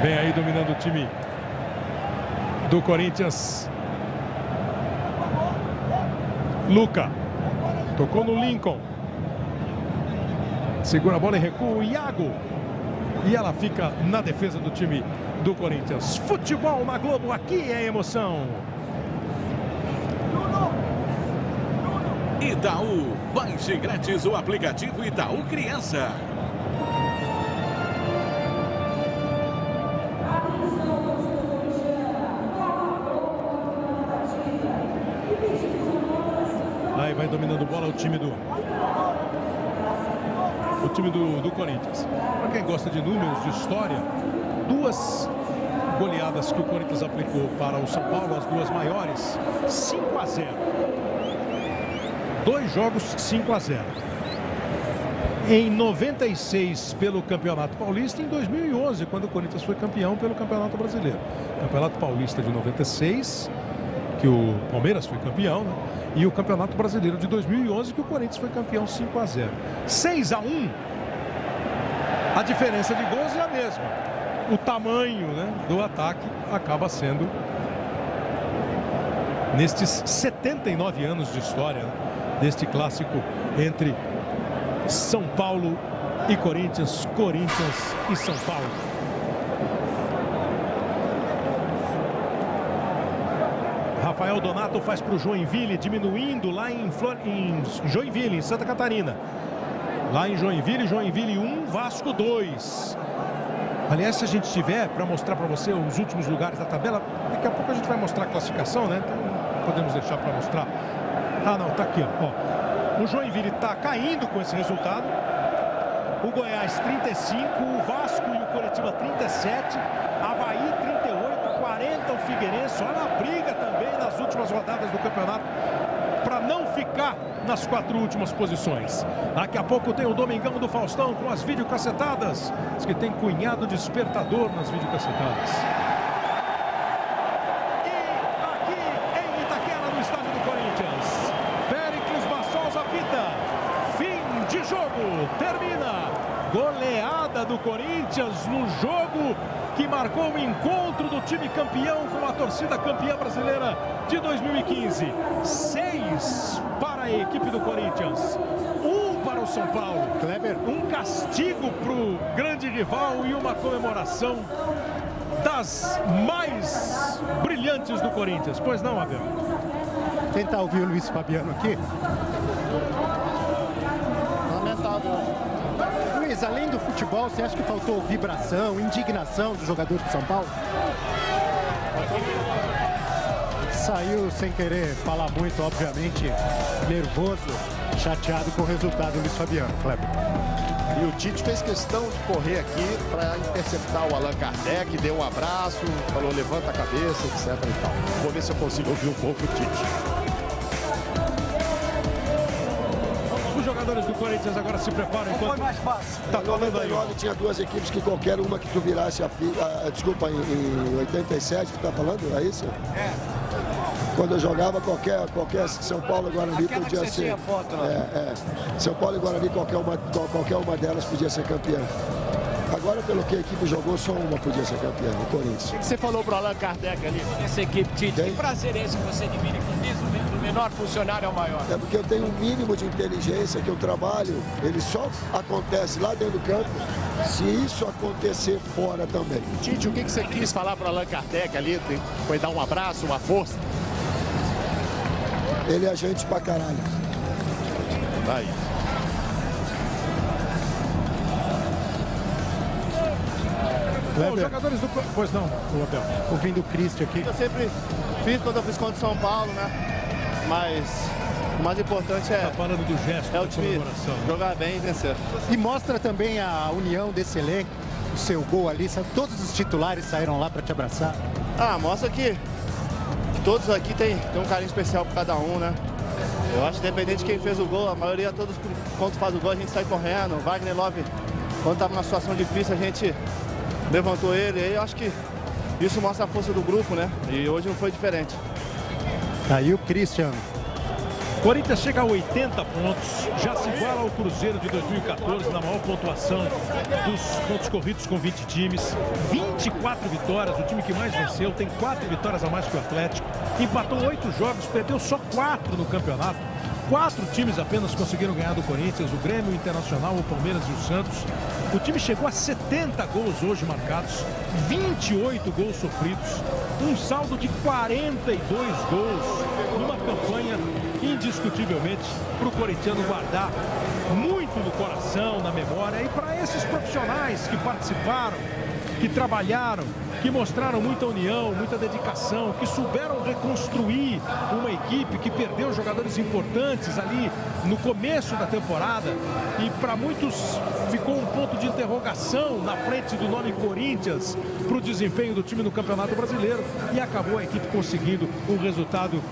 Vem aí dominando o time do Corinthians. Luca. Tocou no Lincoln. Segura a bola e recua o Iago. E ela fica na defesa do time do Corinthians. Futebol na Globo, aqui é emoção. Itaú, baixe grátis o aplicativo Itaú Criança. Aí vai dominando bola o time do Corinthians. Para quem gosta de números, de história, 2 goleadas que o Corinthians aplicou para o São Paulo, as 2 maiores, 5-0. 2 jogos 5-0. Em 96 pelo Campeonato Paulista, em 2011, quando o Corinthians foi campeão pelo Campeonato Brasileiro. Campeonato Paulista de 96, que o Palmeiras foi campeão, né? E o Campeonato Brasileiro de 2011, que o Corinthians foi campeão 5-0. 6-1. A diferença de gols é a mesma. o tamanho, né, do ataque acaba sendo, nestes 79 anos de história, né, deste clássico entre São Paulo e Corinthians, Corinthians e São Paulo. Rafael Donato faz para o Joinville, diminuindo lá em Joinville, em Santa Catarina. Lá em Joinville, Joinville 1, Vasco 2. Aliás, se a gente tiver para mostrar para você os últimos lugares da tabela, daqui a pouco a gente vai mostrar a classificação, né? Então podemos deixar para mostrar. Ah, não, tá aqui, ó. O Joinville está caindo com esse resultado. O Goiás 35, o Vasco e o Coritiba 37, Avaí 38, 40 o Figueirense. Olha a briga também nas últimas rodadas do campeonato para não ficar nas 4 últimas posições. Daqui a pouco tem o Domingão do Faustão com as videocassetadas. Diz que tem cunhado despertador nas videocassetadas. E aqui em Itaquera, no estádio do Corinthians, Péricles Bassols apita. Fim de jogo. Termina. Goleada do Corinthians no jogo que marcou o encontro do time campeão com a torcida campeã brasileira de 2015. 6 para a equipe do Corinthians, 1 para o São Paulo. Kleber. Um castigo para o grande rival e uma comemoração das mais brilhantes do Corinthians. Pois não, Abel? Tentar ouvir o Luiz Fabiano aqui. Lamentável. Luiz, além do futebol, você acha que faltou vibração, indignação dos jogadores de São Paulo? Saiu sem querer falar muito, obviamente, nervoso, chateado com o resultado do Luiz Fabiano, Kleber. E o Tite fez questão de correr aqui para interceptar o Allan Kardec, deu um abraço, falou levanta a cabeça, etc. e tal. Vou ver se eu consigo ouvir um pouco o Tite. Os jogadores do Corinthians agora se preparam enquanto... Foi mais fácil. Tá falando aí, ó. Tinha 2 equipes que qualquer uma que tu virasse desculpa, em 87, tu tá falando? É isso? É. Quando eu jogava qualquer São Paulo e Guarani podia ser. Foto, né? São Paulo e Guarani, qualquer uma delas podia ser campeã. Agora, pelo que a equipe jogou, só uma podia ser campeã, o Corinthians. O que você falou pro Allan Kardec ali? Essa equipe, Tite, que prazer é esse que você divide com o menor funcionário ao maior? É porque eu tenho um mínimo de inteligência que eu trabalho, ele só acontece lá dentro do campo, se isso acontecer fora também. Tite, o que você quis falar pro Allan Kardec ali? Foi dar um abraço, uma força? Ele é gente pra caralho. Vai. Bom, os jogadores do... Pois não, o Abel. Ouvindo o Cristian aqui. Eu sempre fiz quando eu fiz contra o São Paulo, né? Mas o mais importante é... Tá falando do gesto, é o da time comemoração. jogar bem e vencer. E mostra também a união desse elenco, o seu gol ali, sabe? Todos os titulares saíram lá para te abraçar. Ah, mostra que todos aqui tem um carinho especial por cada um, né? Eu acho que independente de quem fez o gol, a maioria, todos quando faz o gol, a gente sai correndo. O Wagner Love, quando estava numa situação difícil, a gente levantou ele. E eu acho que isso mostra a força do grupo, né? E hoje não foi diferente. Aí o Cristiano. Corinthians chega a 80 pontos, já se iguala ao Cruzeiro de 2014 na maior pontuação dos pontos corridos com 20 times. 24 vitórias, o time que mais venceu, tem 4 vitórias a mais que o Atlético. Empatou 8 jogos, perdeu só 4 no campeonato. 4 times apenas conseguiram ganhar do Corinthians, o Grêmio, o Internacional, o Palmeiras e o Santos. O time chegou a 70 gols hoje marcados, 28 gols sofridos, um saldo de 42 gols numa campanha indiscutivelmente para o corintiano guardar muito no coração, na memória. E para esses profissionais que participaram, que trabalharam, que mostraram muita união, muita dedicação, que souberam reconstruir uma equipe que perdeu jogadores importantes ali no começo da temporada, e para muitos ficou um ponto de interrogação na frente do nome Corinthians para o desempenho do time no Campeonato Brasileiro, e acabou a equipe conseguindo um resultado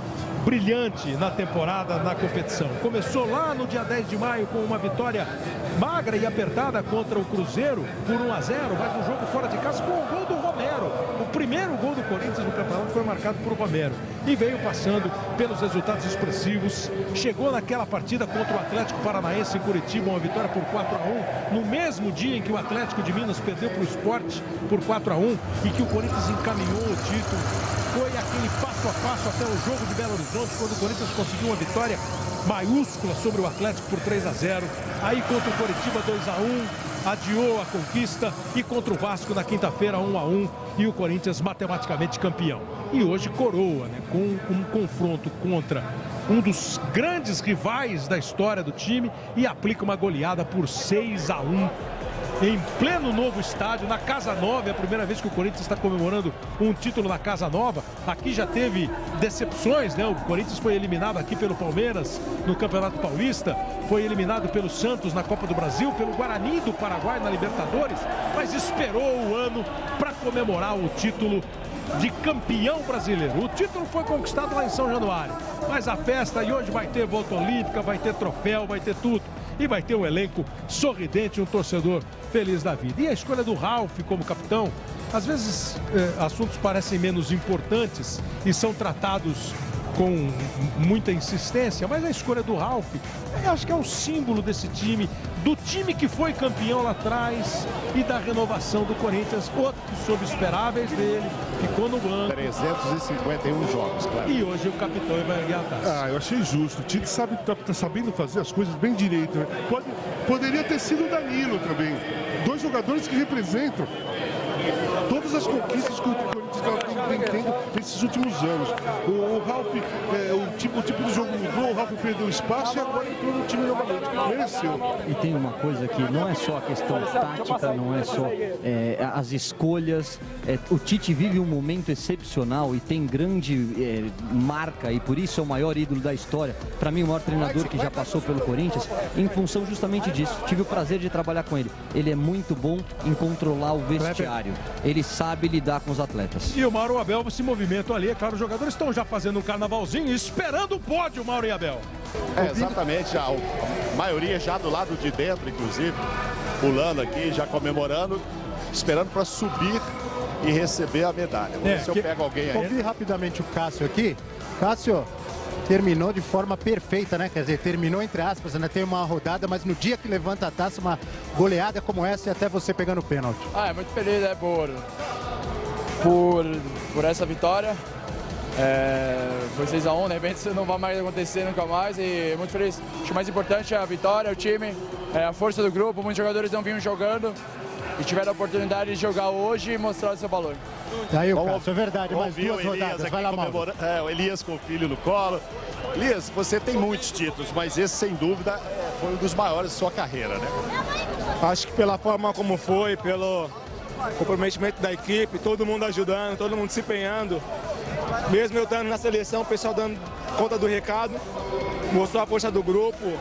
brilhante na temporada, na competição. Começou lá no dia 10 de maio com uma vitória magra e apertada contra o Cruzeiro por 1-0, mas um jogo fora de casa com o gol do Romero. O primeiro gol do Corinthians no campeonato foi marcado por Romero. E veio passando pelos resultados expressivos. Chegou naquela partida contra o Atlético Paranaense em Curitiba, uma vitória por 4-1. No mesmo dia em que o Atlético de Minas perdeu para o Sport por 4-1 e que o Corinthians encaminhou o título. Foi aquele passo a passo até o jogo de Belo Horizonte, quando o Corinthians conseguiu uma vitória maiúscula sobre o Atlético por 3-0. Aí contra o Coritiba 2-1. Adiou a conquista e contra o Vasco na quinta-feira 1-1 e o Corinthians matematicamente campeão. E hoje coroa, né, com um confronto contra um dos grandes rivais da história do time e aplica uma goleada por 6-1 em pleno novo estádio, na Casa Nova. É a primeira vez que o Corinthians está comemorando um título na Casa Nova. Aqui já teve decepções, né? O Corinthians foi eliminado aqui pelo Palmeiras no Campeonato Paulista, foi eliminado pelo Santos na Copa do Brasil, pelo Guarani do Paraguai na Libertadores, mas esperou o ano para comemorar o título de campeão brasileiro. O título foi conquistado lá em São Januário, mas a festa, e hoje vai ter volta olímpica, vai ter troféu, vai ter tudo. E vai ter um elenco sorridente, um torcedor feliz da vida. E a escolha do Ralf como capitão, às vezes assuntos parecem menos importantes e são tratados com muita insistência, mas a escolha do Ralf, eu acho que é um símbolo desse time, do time que foi campeão lá atrás e da renovação do Corinthians. Outros subesperáveis dele, ficou no banco. 351 jogos, claro. E hoje o capitão vai ganhar a taça. Ah, eu achei justo. O Tite tá sabendo fazer as coisas bem direito, né? Poderia ter sido o Danilo também. Dois jogadores que representam todas as conquistas que o Corinthians vem tendo nesses últimos anos. O Ralf, o tipo de jogo mudou, o Ralf perdeu espaço e agora entrou no time novamente. Mereceu. E tem uma coisa que não é só a questão tática, não é só as escolhas. O Tite vive um momento excepcional e tem grande marca, e por isso é o maior ídolo da história. Para mim, o maior treinador que já passou pelo Corinthians, em função justamente disso. Tive o prazer de trabalhar com ele. Ele é muito bom em controlar o vestiário. Ele sabe lidar com os atletas. E o Mauro Abel se movimentou ali. É claro, os jogadores estão já fazendo um carnavalzinho, esperando o pódio, Mauro e Abel. Exatamente, a maioria já do lado de dentro, inclusive, pulando aqui, já comemorando, esperando para subir e receber a medalha. Vamos ver se eu pego alguém aí. Ouvi rapidamente o Cássio aqui. Cássio terminou de forma perfeita, né? Quer dizer, terminou entre aspas, ainda tem uma rodada, mas no dia que levanta a taça, uma goleada como essa e até você pegando o pênalti. É muito feliz, né, por essa vitória. Foi 6-1, de repente isso não vai mais acontecer nunca mais, e muito feliz. Acho que o mais importante é a vitória, o time, a força do grupo. Muitos jogadores não vinham jogando e tiveram a oportunidade de jogar hoje e mostrar o seu valor. Aí o Cássio, é verdade, mais duas rodadas, vai lá, Mauro. O Elias com o filho no colo. Elias, você tem muitos títulos, mas esse sem dúvida foi um dos maiores de sua carreira, né? Acho que pela forma como foi, pelo comprometimento da equipe, todo mundo ajudando, todo mundo se empenhando. Mesmo eu estando na seleção, o pessoal dando conta do recado, mostrou a força do grupo.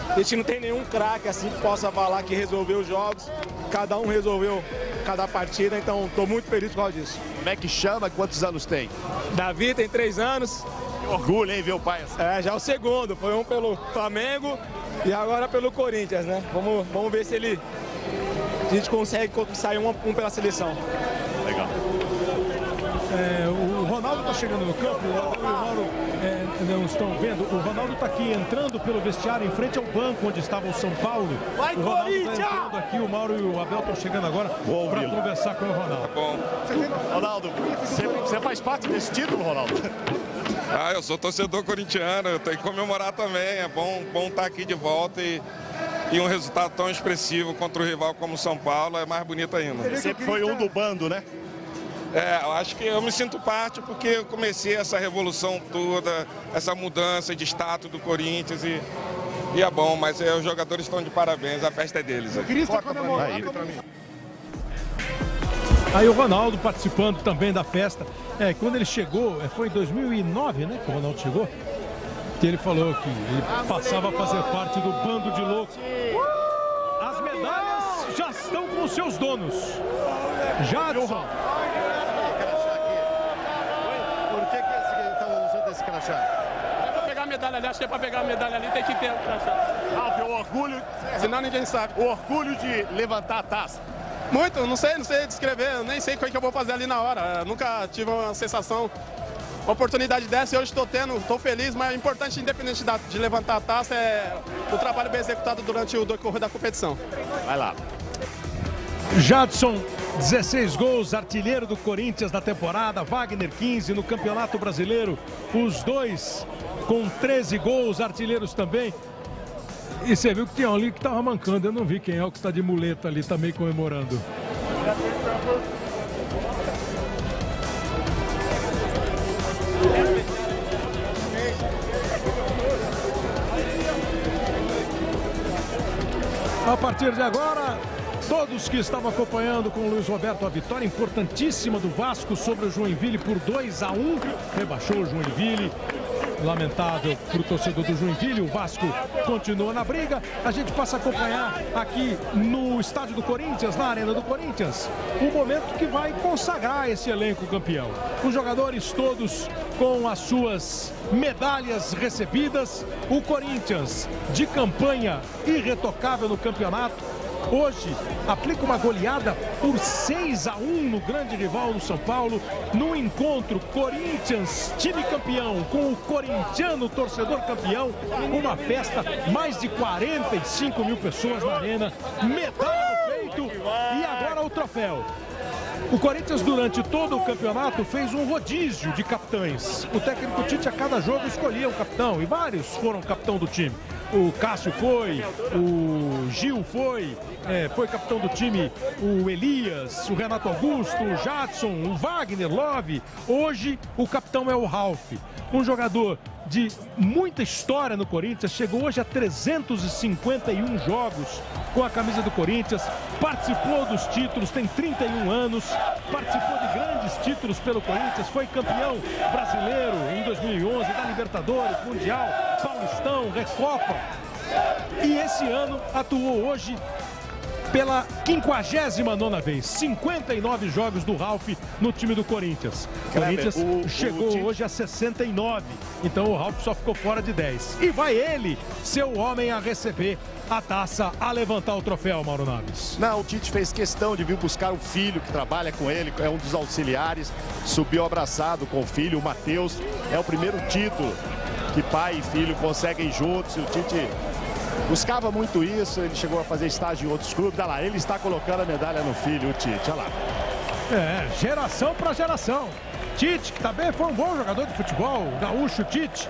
A gente não tem nenhum craque assim que possa falar que resolveu os jogos. Cada um resolveu cada partida, então estou muito feliz por causa disso. Como é que chama? Quantos anos tem? Davi tem 3 anos. Que orgulho, hein, ver o pai assim. Já o segundo. Foi um pelo Flamengo e agora pelo Corinthians, né? Vamos ver se a gente consegue sair um pela seleção. Legal. O Ronaldo está chegando no campo, o Mauro não estão vendo. O Ronaldo está aqui entrando pelo vestiário em frente ao banco onde estava o São Paulo. Vai, o Ronaldo está Corinthians! entrando aqui, o Mauro e o Abel estão chegando agora para conversar com o Ronaldo. Bom. Ronaldo, você faz parte desse título, Ronaldo? Eu sou torcedor corintiano, eu tenho que comemorar também. É bom estar aqui de volta e um resultado tão expressivo contra o rival como o São Paulo é mais bonito ainda. Você foi um do bando, né? Eu acho que eu me sinto parte porque eu comecei essa revolução toda, essa mudança de status do Corinthians e é bom, mas os jogadores estão de parabéns, a festa é deles. Aí o Ronaldo participando também da festa. Quando ele chegou, foi em 2009, né, que o Ronaldo chegou, que ele falou que ele passava a fazer parte do bando de loucos. As medalhas já estão com os seus donos. Jadson. Por que estão usando esse crachá? É pra pegar a medalha ali, acho que é pra pegar a medalha ali, tem que ter o crachá. O orgulho, senão ninguém sabe. O orgulho de levantar a taça. Muito, não sei descrever, nem sei o que eu vou fazer ali na hora. Eu nunca tive uma sensação, uma oportunidade dessa e hoje estou feliz, mas o importante, independente de levantar a taça, é o trabalho bem executado durante o decorrer da competição. Vai lá. Jadson, 16 gols, artilheiro do Corinthians na temporada. Wagner, 15 no Campeonato Brasileiro. Os dois com 13 gols, artilheiros também. E você viu que tinha um ali que estava mancando. Eu não vi quem é o que está de muleta ali também comemorando. A partir de agora, todos que estavam acompanhando com o Luiz Roberto a vitória importantíssima do Vasco sobre o Joinville por 2-1. Rebaixou o Joinville. Lamentável para o torcedor do Joinville. O Vasco continua na briga. A gente passa a acompanhar aqui no estádio do Corinthians, na Arena do Corinthians, o momento que vai consagrar esse elenco campeão. Os jogadores todos com as suas medalhas recebidas. O Corinthians de campanha irretocável no campeonato. Hoje aplica uma goleada por 6-1 no grande rival do São Paulo. No encontro Corinthians, time campeão, com o corintiano torcedor campeão. Uma festa, mais de 45 mil pessoas na arena. Medalha no peito e agora o troféu. O Corinthians, durante todo o campeonato, fez um rodízio de capitães. O técnico Tite, a cada jogo, escolhia um capitão, e vários foram capitão do time. O Cássio foi, o Gil foi capitão do time, o Elias, o Renato Augusto, o Jadson, o Wagner, Love. Hoje, o capitão é o Ralf, um jogador de muita história no Corinthians, chegou hoje a 351 jogos com a camisa do Corinthians, participou dos títulos, tem 31 anos, participou de grandes títulos pelo Corinthians, foi campeão brasileiro em 2011, da Libertadores, Mundial, Paulistão, Recopa, e esse ano atuou hoje pela 59ª vez, 59 jogos do Ralf no time do Corinthians. O Corinthians chegou hoje a 69, então o Ralf só ficou fora de 10. E vai ele ser o homem a receber a taça, a levantar o troféu, Mauro Naves. Não, o Tite fez questão de vir buscar o filho que trabalha com ele, é um dos auxiliares, subiu abraçado com o filho, o Matheus. É o primeiro título que pai e filho conseguem juntos, e o Tite buscava muito isso, ele chegou a fazer estágio em outros clubes. Olha lá, ele está colocando a medalha no filho, o Tite, olha lá. Geração para geração. Tite, que também foi um bom jogador de futebol, o gaúcho Tite.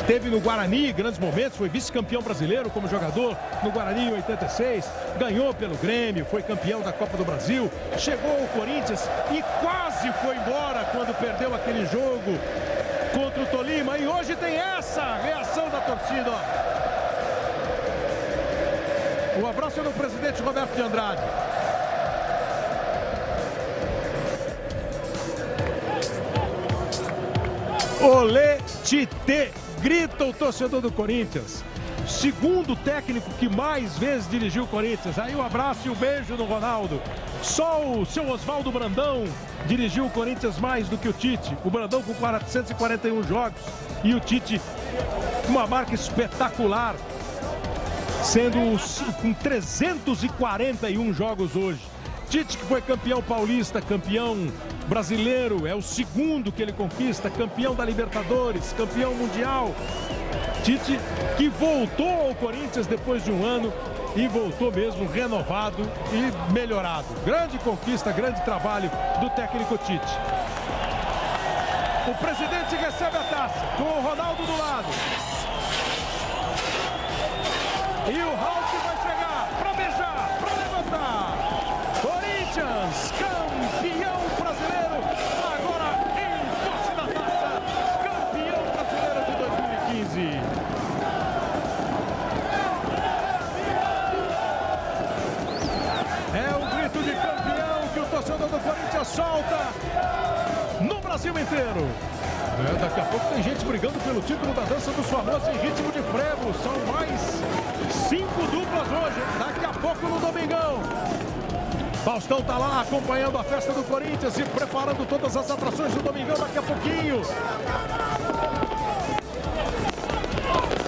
Teve no Guarani grandes momentos, foi vice-campeão brasileiro como jogador no Guarani em 86, ganhou pelo Grêmio, foi campeão da Copa do Brasil, chegou ao Corinthians e quase foi embora quando perdeu aquele jogo contra o Tolima. E hoje tem essa reação da torcida, ó. O abraço é do presidente Roberto de Andrade. Olê, Tite, grita o torcedor do Corinthians. Segundo técnico que mais vezes dirigiu o Corinthians. Aí o abraço e o beijo no Ronaldo. Só o seu Oswaldo Brandão dirigiu o Corinthians mais do que o Tite. O Brandão com 441 jogos e o Tite com uma marca espetacular, sendo com 341 jogos hoje. Tite, que foi campeão paulista, campeão brasileiro, é o segundo que ele conquista, campeão da Libertadores, campeão mundial. Tite, que voltou ao Corinthians depois de um ano e voltou mesmo renovado e melhorado. Grande conquista, grande trabalho do técnico Tite. O presidente recebe a taça, com o Ronaldo do lado. E o Ralf vai chegar para beijar, para levantar. Corinthians, campeão brasileiro, agora em posse da taça, campeão brasileiro de 2015. É o grito de campeão que o torcedor do Corinthians solta no Brasil inteiro. Daqui a pouco tem gente brigando pelo título da dança dos famosos em ritmo de frevo. São mais 5 duplas hoje, daqui a pouco no Domingão. Faustão tá lá acompanhando a festa do Corinthians e preparando todas as atrações do Domingão daqui a pouquinho.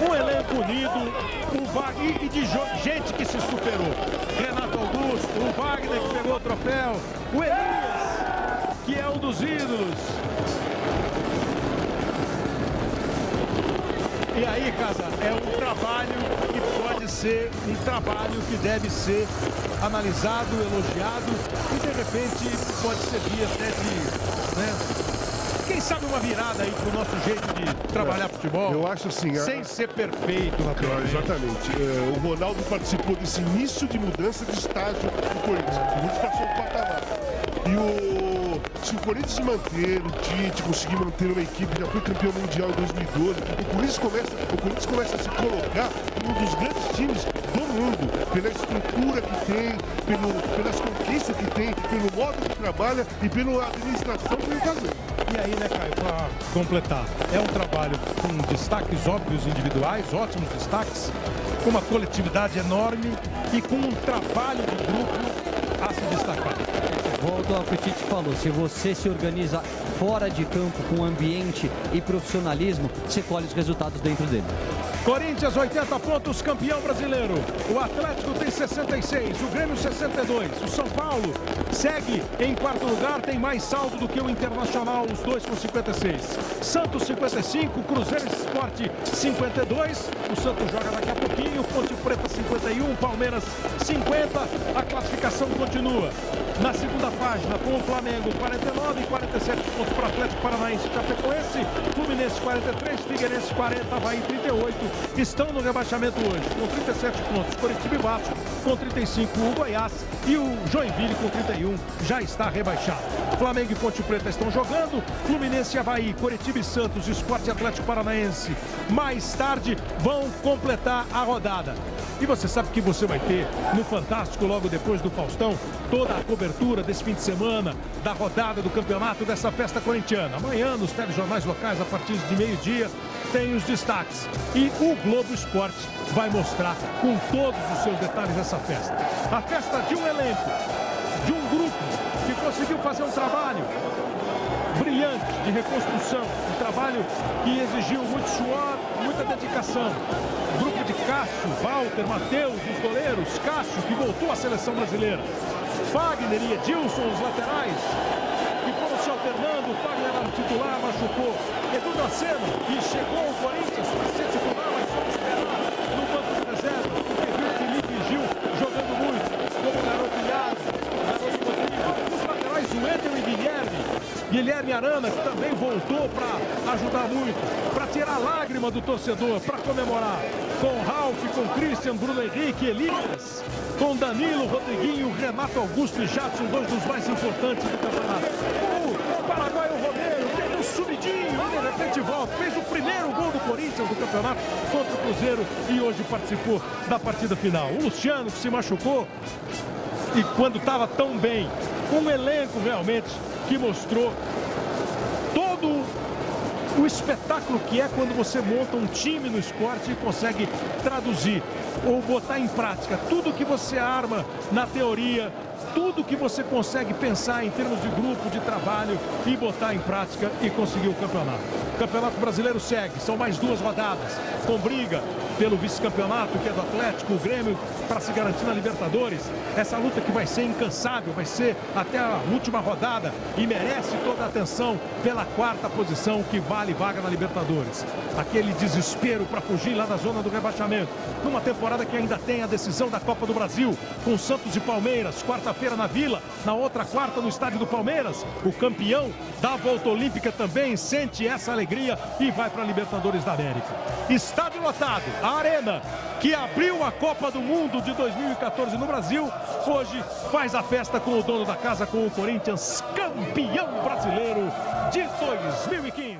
Um elenco unido, o Wagner e de gente que se superou. Renato Augusto, o Wagner que pegou o troféu, o Elias, que é um dos ídolos. E aí, Casa, é um trabalho que pode ser um trabalho que deve ser analisado, elogiado e de repente pode servir até de, né, quem sabe uma virada aí pro nosso jeito de trabalhar futebol. Eu acho assim, sem ser perfeito, naturalmente. Exatamente. O Ronaldo participou desse início de mudança de estágio do Corinthians. O Corinthians passou um patamar. Se o Corinthians se manter, o Tite conseguir manter uma equipe, já foi campeão mundial em 2012, o Corinthians começa a se colocar como um dos grandes times do mundo, pela estrutura que tem, pelas conquistas que tem, pelo modo que trabalha e pela administração que ele está fazendo. E aí, né, Caio, para completar, é um trabalho com destaques óbvios individuais, ótimos destaques, com uma coletividade enorme e com um trabalho de grupo a se destacar. Volto ao que o Tite falou, se você se organiza fora de campo com ambiente e profissionalismo, você colhe os resultados dentro dele. Corinthians, 80 pontos, campeão brasileiro. O Atlético tem 66, o Grêmio 62. O São Paulo segue em quarto lugar, tem mais saldo do que o Internacional, os dois com 56. Santos 55, Cruzeiro e Sport 52. O Santos joga daqui a pouquinho, Ponte Preta 51, Palmeiras 50. A classificação continua na segunda página com o Flamengo 49 e 47 pontos para o Atlético Paranaense e Chapecoense. Fluminense 43, Figueirense 40, Avaí 38. Estão no rebaixamento hoje, com 37 pontos, Coritiba e Vasco, com 35 o Goiás e o Joinville com 31 já está rebaixado. Flamengo e Ponte Preta estão jogando, Fluminense e Avaí, Coritiba e Santos, Sport e Atlético Paranaense, mais tarde vão completar a rodada. E você sabe que você vai ter no Fantástico, logo depois do Faustão, toda a cobertura desse fim de semana, da rodada do campeonato, dessa festa corintiana. Amanhã, nos telejornais locais, a partir de meio-dia, tem os destaques. E o Globo Esporte vai mostrar com todos os seus detalhes essa festa. A festa de um elenco, de um grupo que conseguiu fazer um trabalho brilhante de reconstrução, um trabalho que exigiu muito suor, muita dedicação. O grupo de Cássio, Walter, Matheus, os goleiros, Cássio, que voltou à seleção brasileira, Fagner e Edilson, os laterais, que foram se alternando. O Fagner era o titular, machucou. Edu Dracena, que chegou ao Corinthians para ser titular, mas foi esperado no banco de reserva, porque viu Felipe Gil jogando muito, como garoto Iago, garoto Rodrigo. Os laterais, o Wendel e Guilherme Arana, que também voltou para ajudar muito, para tirar a lágrima do torcedor, para comemorar. Com Ralf, com Christian, Bruno Henrique, Elias, com Danilo, Rodriguinho, Renato Augusto e Jadson, dois dos mais importantes do campeonato. O paraguaio Romero, que é um subidinho, e de repente volta, fez o primeiro gol do Corinthians do campeonato contra o Cruzeiro e hoje participou da partida final. O Luciano, que se machucou e quando estava tão bem, um elenco realmente que mostrou todo o espetáculo que é quando você monta um time no esporte e consegue traduzir ou botar em prática tudo que você arma na teoria, tudo que você consegue pensar em termos de grupo, de trabalho e botar em prática e conseguir o campeonato. O Campeonato Brasileiro segue, são mais 2 rodadas, com briga pelo vice-campeonato, que é do Atlético, o Grêmio, para se garantir na Libertadores. Essa luta que vai ser incansável, vai ser até a última rodada e merece toda a atenção pela 4ª posição, que vale vaga na Libertadores. Aquele desespero para fugir lá da zona do rebaixamento. Numa temporada que ainda tem a decisão da Copa do Brasil, com Santos e Palmeiras, quarta-feira na Vila, na outra quarta no estádio do Palmeiras. O campeão da volta olímpica também sente essa alegria e vai para a Libertadores da América. Estádio lotado, a Arena, que abriu a Copa do Mundo de 2014 no Brasil, hoje faz a festa com o dono da casa, com o Corinthians, campeão brasileiro de 2015.